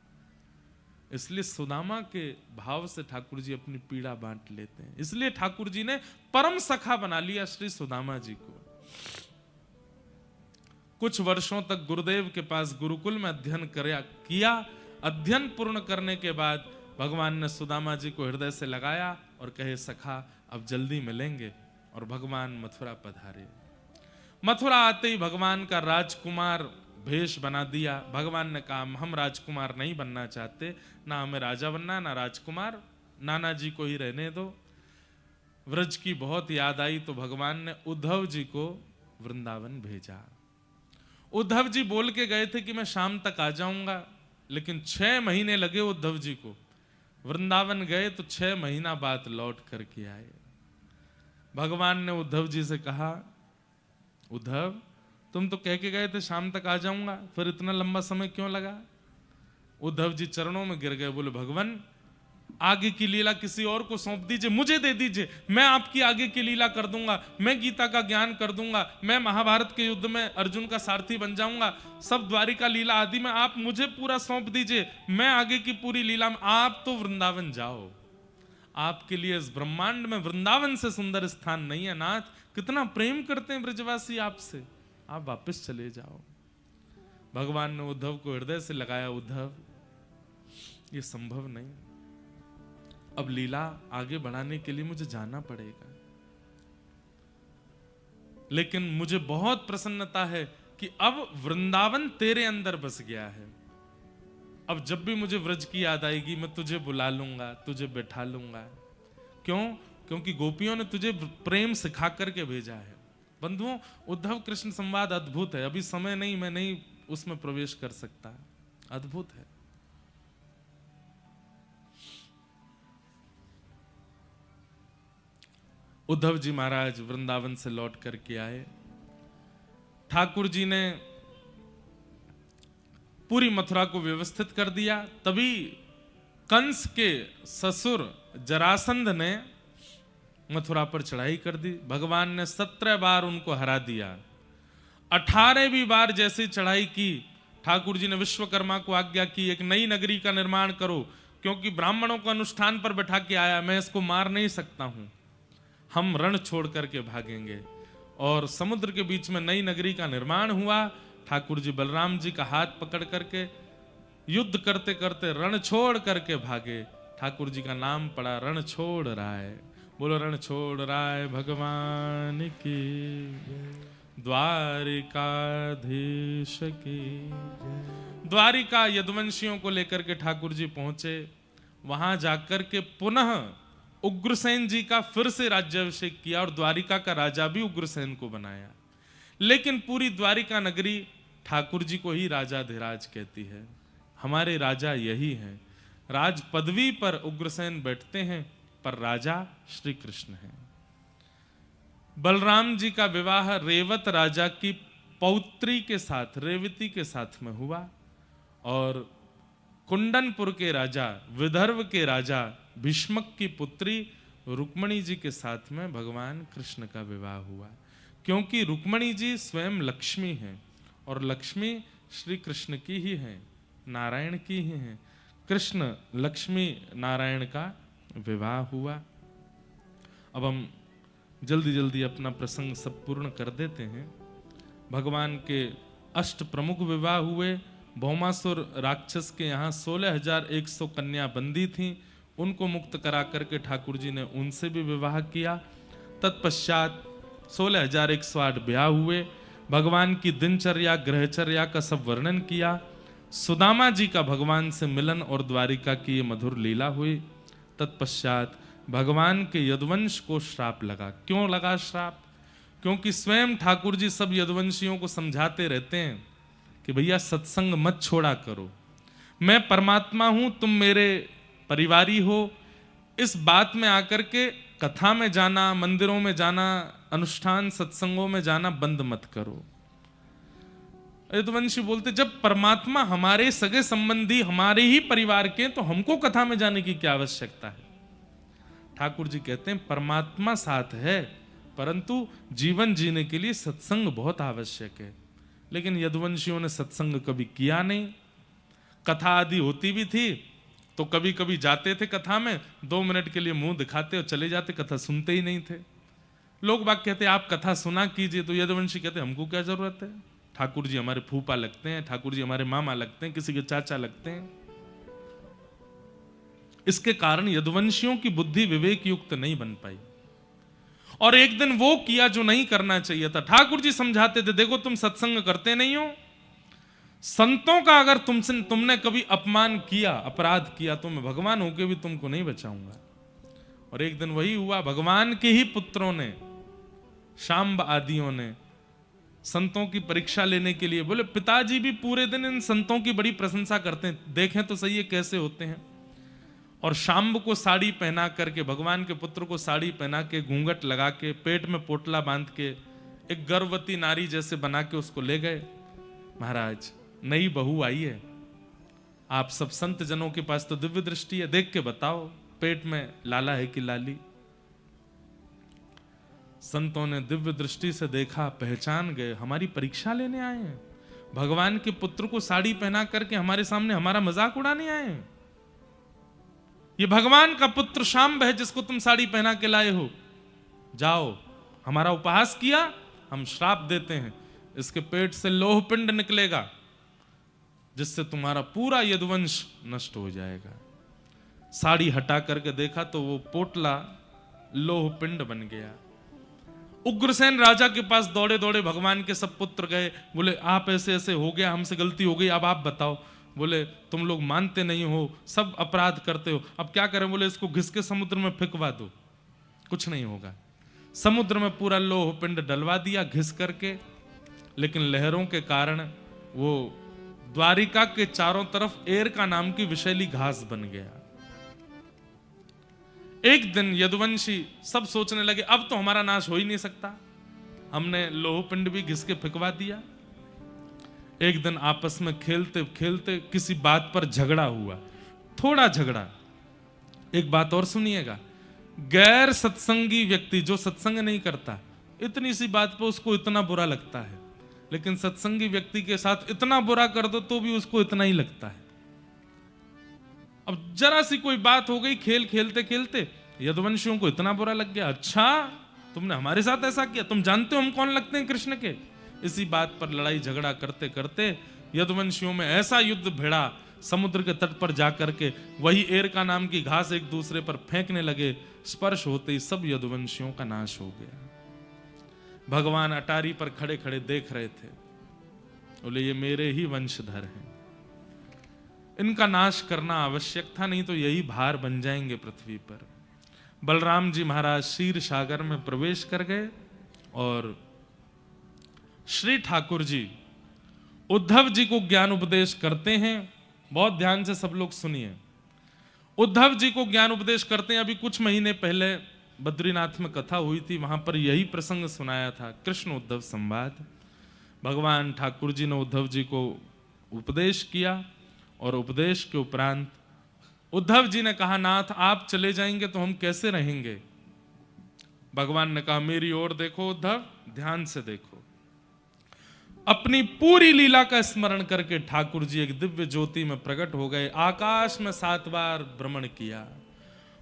इसलिए सुदामा के भाव से ठाकुर जी अपनी पीड़ा बांट लेते हैं। इसलिए ठाकुर जी ने परम सखा बना लिया श्री सुदामा जी को। कुछ वर्षों तक गुरुदेव के पास गुरुकुल में अध्ययन किया। अध्ययन पूर्ण करने के बाद भगवान ने सुदामा जी को हृदय से लगाया और कहे सखा अब जल्दी मिलेंगे। और भगवान मथुरा पधारे। मथुरा आते ही भगवान का राजकुमार भेष बना दिया। भगवान ने कहा हम राजकुमार नहीं बनना चाहते, ना हमें राजा बनना ना राजकुमार, नाना जी को ही रहने दो। व्रज की बहुत याद आई तो भगवान ने उद्धव जी को वृंदावन भेजा। उद्धव जी बोल के गए थे कि मैं शाम तक आ जाऊंगा, लेकिन 6 महीने लगे उद्धव जी को। वृंदावन गए तो 6 महीना बाद लौट करके आए। भगवान ने उद्धव जी से कहा उद्धव तुम तो कह के गए थे शाम तक आ जाऊंगा, फिर इतना लंबा समय क्यों लगा? उद्धव जी चरणों में गिर गए, बोले भगवान आगे की लीला किसी और को सौंप दीजिए, मुझे दे दीजिए, मैं आपकी आगे की लीला कर दूंगा, मैं गीता का ज्ञान कर दूंगा, मैं महाभारत के युद्ध में अर्जुन का सारथी बन जाऊंगा, सब द्वारिका लीला आदि में आप मुझे पूरा सौंप दीजिए, मैं आगे की पूरी लीला में, आप तो वृंदावन जाओ, आपके लिए इस ब्रह्मांड में वृंदावन से सुंदर स्थान नहीं है। नाथ कितना प्रेम करते हैं ब्रजवासी आपसे, आप वापस चले जाओ। भगवान ने उद्धव को हृदय से लगाया, उद्धव ये संभव नहीं, अब लीला आगे बढ़ाने के लिए मुझे जाना पड़ेगा, लेकिन मुझे बहुत प्रसन्नता है कि अब वृंदावन तेरे अंदर बस गया है। अब जब भी मुझे व्रज की याद आएगी मैं तुझे बुला लूंगा, तुझे बैठा लूंगा। क्यों? क्योंकि गोपियों ने तुझे प्रेम सिखा करके भेजा है। बंधुओं उद्धव कृष्ण संवाद अद्भुत है, अभी समय नहीं, मैं नहीं उसमें प्रवेश कर सकता, अद्भुत है। उद्धव जी महाराज वृंदावन से लौट करके आए। ठाकुर जी ने पूरी मथुरा को व्यवस्थित कर दिया। तभी कंस के ससुर जरासंध ने मथुरा पर चढ़ाई कर दी। भगवान ने 17 बार उनको हरा दिया। 18वीं बार जैसे चढ़ाई की, ठाकुर जी ने विश्वकर्मा को आज्ञा की एक नई नगरी का निर्माण करो, क्योंकि ब्राह्मणों को अनुष्ठान पर बैठा के आया, मैं इसको मार नहीं सकता हूं, हम रण छोड़ करके भागेंगे। और समुद्र के बीच में नई नगरी का निर्माण हुआ। ठाकुर जी बलराम जी का हाथ पकड़ करके युद्ध करते करते रण छोड़ करके भागे। ठाकुर जी का नाम पड़ा रण छोड़ राय। बोलो रण छोड़ राय भगवान की, द्वारिकाधीश की। द्वारिका यदुवंशियों को लेकर के ठाकुर जी पहुंचे। वहां जाकर के पुनः उग्रसेन जी का फिर से राज्याभिषेक किया और द्वारिका का राजा भी उग्रसेन को बनाया। लेकिन पूरी द्वारिका नगरी ठाकुर जी को ही राजाधिराज कहती है। हमारे राजा यही हैं। राज पदवी पर उग्रसेन बैठते हैं, पर राजा श्री कृष्ण हैं। बलराम जी का विवाह रेवत राजा की पौत्री के साथ, रेवती के साथ में हुआ। और कुंडनपुर के राजा, विदर्भ के राजा भीष्मक की पुत्री रुक्मणी जी के साथ में भगवान कृष्ण का विवाह हुआ। क्योंकि रुक्मणी जी स्वयं लक्ष्मी हैं और लक्ष्मी श्री कृष्ण की ही है, नारायण की ही है। कृष्ण लक्ष्मी नारायण का विवाह हुआ। अब हम जल्दी जल्दी अपना प्रसंग सब पूर्ण कर देते हैं। भगवान के 8 प्रमुख विवाह हुए। भौमासुर राक्षस के यहाँ 16,100 कन्या बंदी थीं, उनको मुक्त करा करके ठाकुर जी ने उनसे भी विवाह किया। तत्पश्चात 16,108 ब्याह हुए। भगवान की दिनचर्या ग्रहचर्या का सब वर्णन किया। सुदामा जी का भगवान से मिलन और द्वारिका की ये मधुर लीला हुई। तत्पश्चात भगवान के यदुवंश को श्राप लगा। क्यों लगा श्राप? क्योंकि स्वयं ठाकुर जी सब यदुवंशियों को समझाते रहते हैं कि भैया सत्संग मत छोड़ा करो, मैं परमात्मा हूं, तुम मेरे परिवारी हो। इस बात में आकर के कथा में जाना, मंदिरों में जाना, अनुष्ठान सत्संगों में जाना बंद मत करो। यदुवंशी बोलते जब परमात्मा हमारे सगे संबंधी हमारे ही परिवार के, तो हमको कथा में जाने की क्या आवश्यकता है। ठाकुर जी कहते हैं परमात्मा साथ है, परंतु जीवन जीने के लिए सत्संग बहुत आवश्यक है। लेकिन यदुवंशियों ने सत्संग कभी किया नहीं। कथा आदि होती भी थी तो कभी कभी जाते थे कथा में, 2 मिनट के लिए मुंह दिखाते और चले जाते, कथा सुनते ही नहीं थे। लोग बाग कहते आप कथा सुना कीजिए, तो यदुवंशी कहते हमको क्या जरूरत है, ठाकुर जी हमारे फूफा लगते हैं, ठाकुर जी हमारे मामा लगते हैं, किसी के चाचा लगते हैं। इसके कारण यदुवंशियों की बुद्धि विवेक युक्त नहीं बन पाई, और एक दिन वो किया जो नहीं करना चाहिए था। ठाकुर जी समझाते थे देखो तुम सत्संग करते नहीं हो, संतों का अगर तुमने कभी अपमान किया, अपराध किया, तो मैं भगवान होके भी तुमको नहीं बचाऊंगा। और एक दिन वही हुआ, भगवान के ही पुत्रों ने, शांब आदियों ने संतों की परीक्षा लेने के लिए बोले, पिताजी भी पूरे दिन इन संतों की बड़ी प्रशंसा करते हैं, देखें तो सही है कैसे होते हैं। और शांब को साड़ी पहना करके, भगवान के पुत्र को साड़ी पहना के, घूंघट लगा के, पेट में पोटला बांध के, एक गर्भवती नारी जैसे बना के उसको ले गए। महाराज नई बहू आई है, आप सब संत जनों के पास तो दिव्य दृष्टि है, देख के बताओ पेट में लाला है कि लाली। संतों ने दिव्य दृष्टि से देखा, पहचान गए, हमारी परीक्षा लेने आए हैं, भगवान के पुत्र को साड़ी पहना करके हमारे सामने हमारा मजाक उड़ाने आए हैं। ये भगवान का पुत्र शांब है जिसको तुम साड़ी पहना के लाए हो, जाओ हमारा उपहास किया, हम श्राप देते हैं, इसके पेट से लोह पिंड निकलेगा जिससे तुम्हारा पूरा यदुवंश नष्ट हो जाएगा। साड़ी हटा करके देखा तो वो पोटला लोह पिंड बन गया। उग्रसेन राजा के पास दौड़े दौड़े भगवान के सब पुत्र गए, बोले आप ऐसे ऐसे हो गया, हमसे गलती हो गई, अब आप बताओ। बोले तुम लोग मानते नहीं हो, सब अपराध करते हो, अब क्या करें। बोले इसको घिस के समुद्र में फेंकवा दो, कुछ नहीं होगा। समुद्र में पूरा लोह पिंड डलवा दिया घिस करके, लेकिन लहरों के कारण वो द्वारिका के चारों तरफ एरका नाम की विषैली घास बन गया। एक दिन यदुवंशी सब सोचने लगे अब तो हमारा नाश हो ही नहीं सकता, हमने लोह पिंड भी घिस के फेंकवा दिया। एक दिन आपस में खेलते खेलते किसी बात पर झगड़ा हुआ, थोड़ा झगड़ा। एक बात और सुनिएगा, गैर सत्संगी व्यक्ति जो सत्संग नहीं करता, इतनी सी बात पर उसको इतना बुरा लगता है, लेकिन सत्संगी व्यक्ति के साथ इतना बुरा कर दो तो भी उसको इतना ही लगता है। अब जरा सी कोई बात हो गई, खेल खेलते खेलते यदुवंशियों को इतना बुरा लग गया, अच्छा तुमने हमारे साथ ऐसा किया, तुम जानते हो हम कौन लगते हैं कृष्ण के। इसी बात पर लड़ाई झगड़ा करते करते यदुवंशियों में ऐसा युद्ध भिड़ा, समुद्र के तट पर जाकर के वही एरका नाम की घास एक दूसरे पर फेंकने लगे, स्पर्श होते ही सब यदुवंशियों का नाश हो गया। भगवान अटारी पर खड़े खड़े देख रहे थे, बोले ये मेरे ही वंशधर हैं, इनका नाश करना आवश्यक था, नहीं तो यही भार बन जाएंगे पृथ्वी पर। बलराम जी महाराज क्षीर सागर में प्रवेश कर गए और श्री ठाकुर जी उद्धव जी को ज्ञान उपदेश करते हैं। बहुत ध्यान से सब लोग सुनिए, उद्धव जी को ज्ञान उपदेश करते हैं। अभी कुछ महीने पहले बद्रीनाथ में कथा हुई थी, वहां पर यही प्रसंग सुनाया था, कृष्ण उद्धव संवाद। भगवान ठाकुर जी ने उद्धव जी को उपदेश किया और उपदेश के उपरांत उद्धव जी ने कहा नाथ आप चले जाएंगे तो हम कैसे रहेंगे। भगवान ने कहा मेरी ओर देखो उद्धव, ध्यान से देखो। अपनी पूरी लीला का स्मरण करके ठाकुर जी एक दिव्य ज्योति में प्रकट हो गए, आकाश में 7 बार भ्रमण किया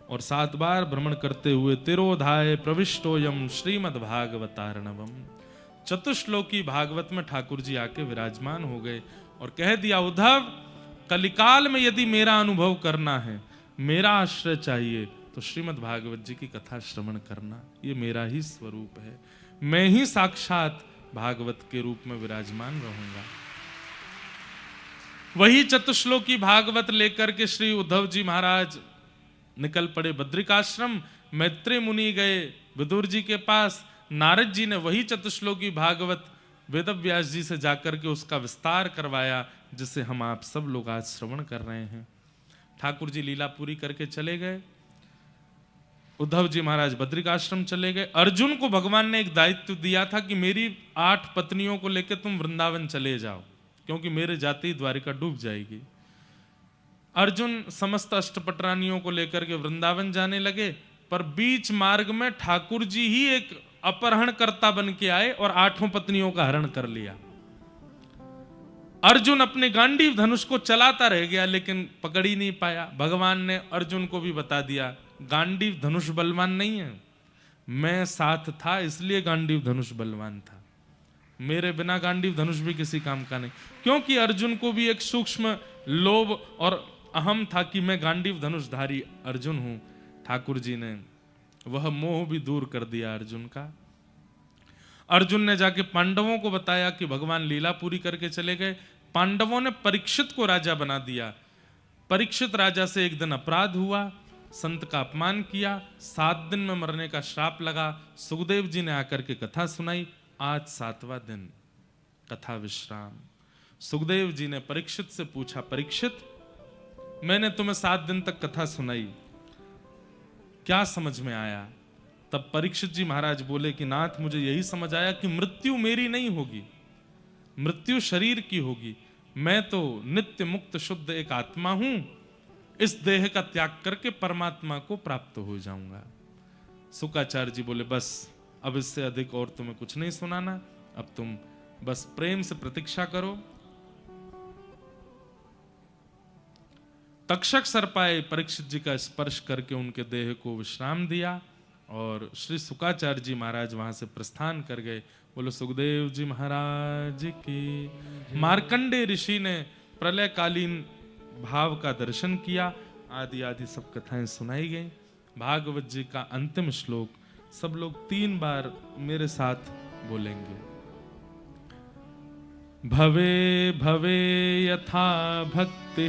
और 7 बार भ्रमण करते हुए तिरोधाय प्रविष्टोयम श्रीमद्भागवतार्णवम, चतुश्लोकी भागवत में ठाकुर जी आके विराजमान हो गए और कह दिया उद्धव कलिकाल में यदि मेरा अनुभव करना है, मेरा आश्रय चाहिए, तो श्रीमद् भागवत जी की कथा श्रवण करना, ये मेरा ही स्वरूप है, मैं ही साक्षात भागवत के रूप में विराजमान रहूंगा। वही चतुश्लोकी भागवत लेकर के श्री उद्धव जी महाराज निकल पड़े बद्रिकाश्रम। मैत्रेय मुनि गए विदुर जी के पास, नारद जी ने वही चतुश्लोकी भागवत वेदव्यास जी से जाकर के उसका विस्तार करवाया, जिसे हम आप सब लोग आज श्रवण कर रहे हैं। ठाकुर जी लीला पूरी करके चले गए। उद्धव जी महाराज बद्रिकाश्रम चले गए। अर्जुन को भगवान ने एक दायित्व दिया था कि मेरी 8 पत्नियों को लेकर तुम वृंदावन चले जाओ, क्योंकि मेरे जाते ही द्वारिका डूब जाएगी। अर्जुन समस्त अष्टपट रानियों को लेकर के वृंदावन जाने लगे, पर बीच मार्ग में ठाकुर जी ही एक अपहरणकर्ता बन के आए और 8 पत्नियों का हरण कर लिया। अर्जुन अपने गांडीव धनुष को चलाता रह गया, लेकिन पकड़ ही नहीं पाया। भगवान ने अर्जुन को भी बता दिया, गांडीव धनुष बलवान नहीं है, मैं साथ था इसलिए गांडीव धनुष बलवान था, मेरे बिना गांडीव धनुष भी किसी काम का नहीं। क्योंकि अर्जुन को भी एक सूक्ष्म लोभ और अहम था कि मैं गांडीव धनुषधारी अर्जुन हूं। ठाकुर जी ने वह मोह भी दूर कर दिया अर्जुन का। अर्जुन ने जाके पांडवों को बताया कि भगवान लीला पूरी करके चले गए। पांडवों ने परीक्षित को राजा बना दिया। परीक्षित राजा से एक दिन अपराध हुआ, संत का अपमान किया, 7 दिन में मरने का श्राप लगा। सुखदेव जी ने आकर के कथा सुनाई। आज 7वां दिन, कथा विश्राम। सुखदेव जी ने परीक्षित से पूछा, परीक्षित मैंने तुम्हें 7 दिन तक कथा सुनाई, क्या समझ में आया? तब परीक्षित जी महाराज बोले कि नाथ, मुझे यही समझ आया कि मृत्यु मेरी नहीं होगी, मृत्यु शरीर की होगी। मैं तो नित्य मुक्त शुद्ध एक आत्मा हूं, इस देह का त्याग करके परमात्मा को प्राप्त हो जाऊंगा। शुकाचार्य जी बोले, बस अब इससे अधिक और तुम्हें कुछ नहीं सुनाना, अब तुम बस प्रेम से प्रतीक्षा करो। तक्षक सर्पाए परीक्षित जी का स्पर्श करके उनके देह को विश्राम दिया और श्री शुकाचार्य जी महाराज वहां से प्रस्थान कर गए। बोलो सुखदेव जी महाराज की। मार्कंडे ऋषि ने प्रलयकालीन भाव का दर्शन किया। आदि आदि सब कथाएं सुनाई गई। भागवत जी का अंतिम श्लोक सब लोग 3 बार मेरे साथ बोलेंगे। भवे भवे यथा भक्ति,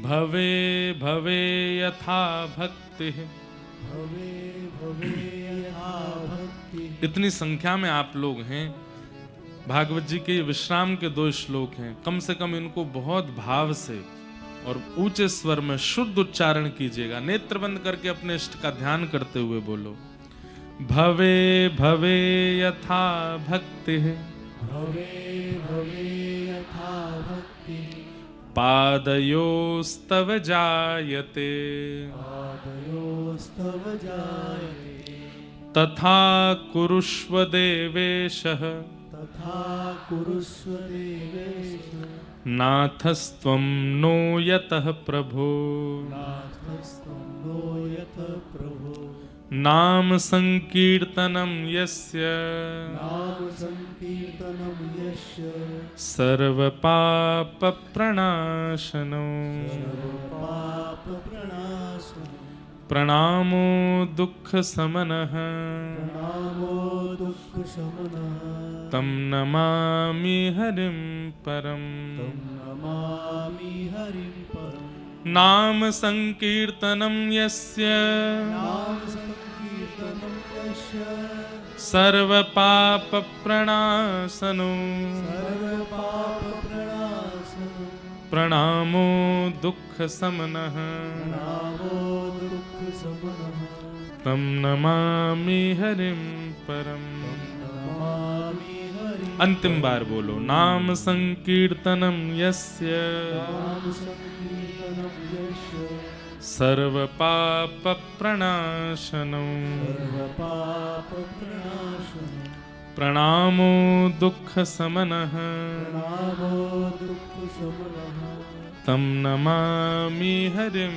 भवे भवे यथा भक्ति, इतनी संख्या में आप लोग हैं। भागवत जी के विश्राम के 2 श्लोक हैं। कम से कम इनको बहुत भाव से और ऊंचे स्वर में शुद्ध उच्चारण कीजिएगा। नेत्र बंद करके अपने इष्ट का ध्यान करते हुए बोलो। भवे भवे यथा भक्ति, भवे भवे यथा भक्ति, पादयोस्तव जायते, पादयोस्तव जायते, तथा कुरुष्व देवेशः, तथा कुरुष्व देवेश, नाथस्त्वं नो यतः प्रभो, नाथस्त्वं नो यतः प्रभो, नाम संकीर्तनं यस्य, नाम संकीर्तनं यस्य, सर्वपाप प्रणाशनो, सर्वपाप प्रणाशनो, प्रणामो दुःख समनः, प्रणामो दुःख शमनः, तं नमामि हरिं परम्। तं नमामि हरिं परम्। नाम संकीर्तनं यस्य, नाम संकीर्तनं यस्य, सर्वपाप प्रणाशनो, सर्वपाप प्रणाशनो, प्रणामो दुःख समनः, प्रणामो दुःख शमनः, तं नमामि हरिं परम्। नमामि हरिं। अंतिम बार बोलो। नाम संकीर्तनं यस्य, नाम संकीर्तनं यस्य, सर्वपाप प्रणाशनो, सर्वपाप प्रणाशनो, प्रणामो दुःख समनः, प्रणामो दुःख शमनः, तं नमामि हरिं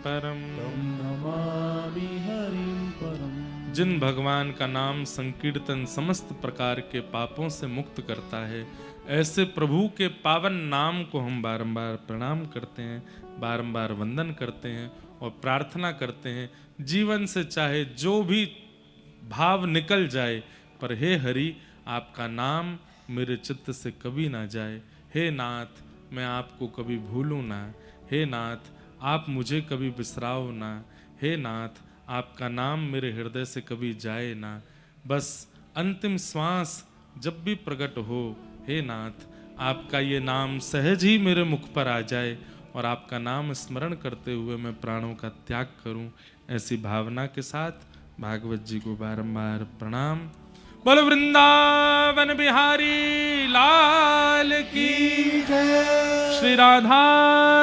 परम्। तं नमामि हरिं परम्। जिन भगवान का नाम संकीर्तन समस्त प्रकार के पापों से मुक्त करता है, ऐसे प्रभु के पावन नाम को हम बारंबार प्रणाम करते हैं, बारंबार वंदन करते हैं और प्रार्थना करते हैं। जीवन से चाहे जो भी भाव निकल जाए, पर हे हरि, आपका नाम मेरे चित्त से कभी ना जाए। हे नाथ, मैं आपको कभी भूलूं ना। हे नाथ, आप मुझे कभी बिसराओ ना। हे नाथ, आपका नाम मेरे हृदय से कभी जाए ना। बस अंतिम श्वास जब भी प्रकट हो, हे नाथ, आपका ये नाम सहज ही मेरे मुख पर आ जाए और आपका नाम स्मरण करते हुए मैं प्राणों का त्याग करूं, ऐसी भावना के साथ भागवत जी को बारंबार प्रणाम। बोलो वृंदावन बिहारी लाल की जय, श्री राधा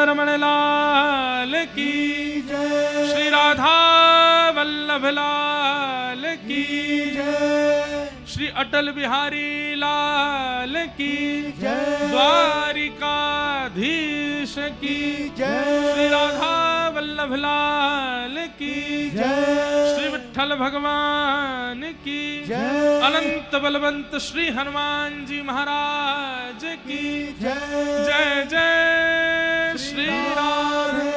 रमण लाल की जय, श्री राधा वल्लभ लाल की जय, श्री अटल बिहारी लाल की जय, द्वारिकाधीश की जय, श्री राधा वल्लभ लाल की जय, श्री विठ्ठल भगवान की जय, अनंत बलवंत श्री हनुमान जी महाराज की जय, जय जय श्री राधे,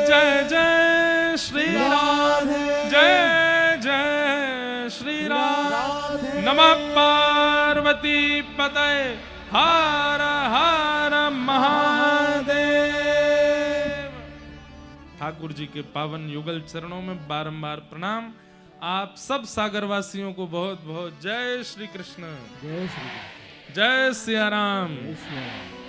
जय जय श्री राधे, जय जय श्री राधे। नमः पार्वती पतये हर हर महादेव। ठाकुर जी के पावन युगल चरणों में बारंबार प्रणाम। आप सब सागरवासियों को बहुत बहुत जय श्री कृष्ण, जय श्री जय सिया राम। कृष्ण।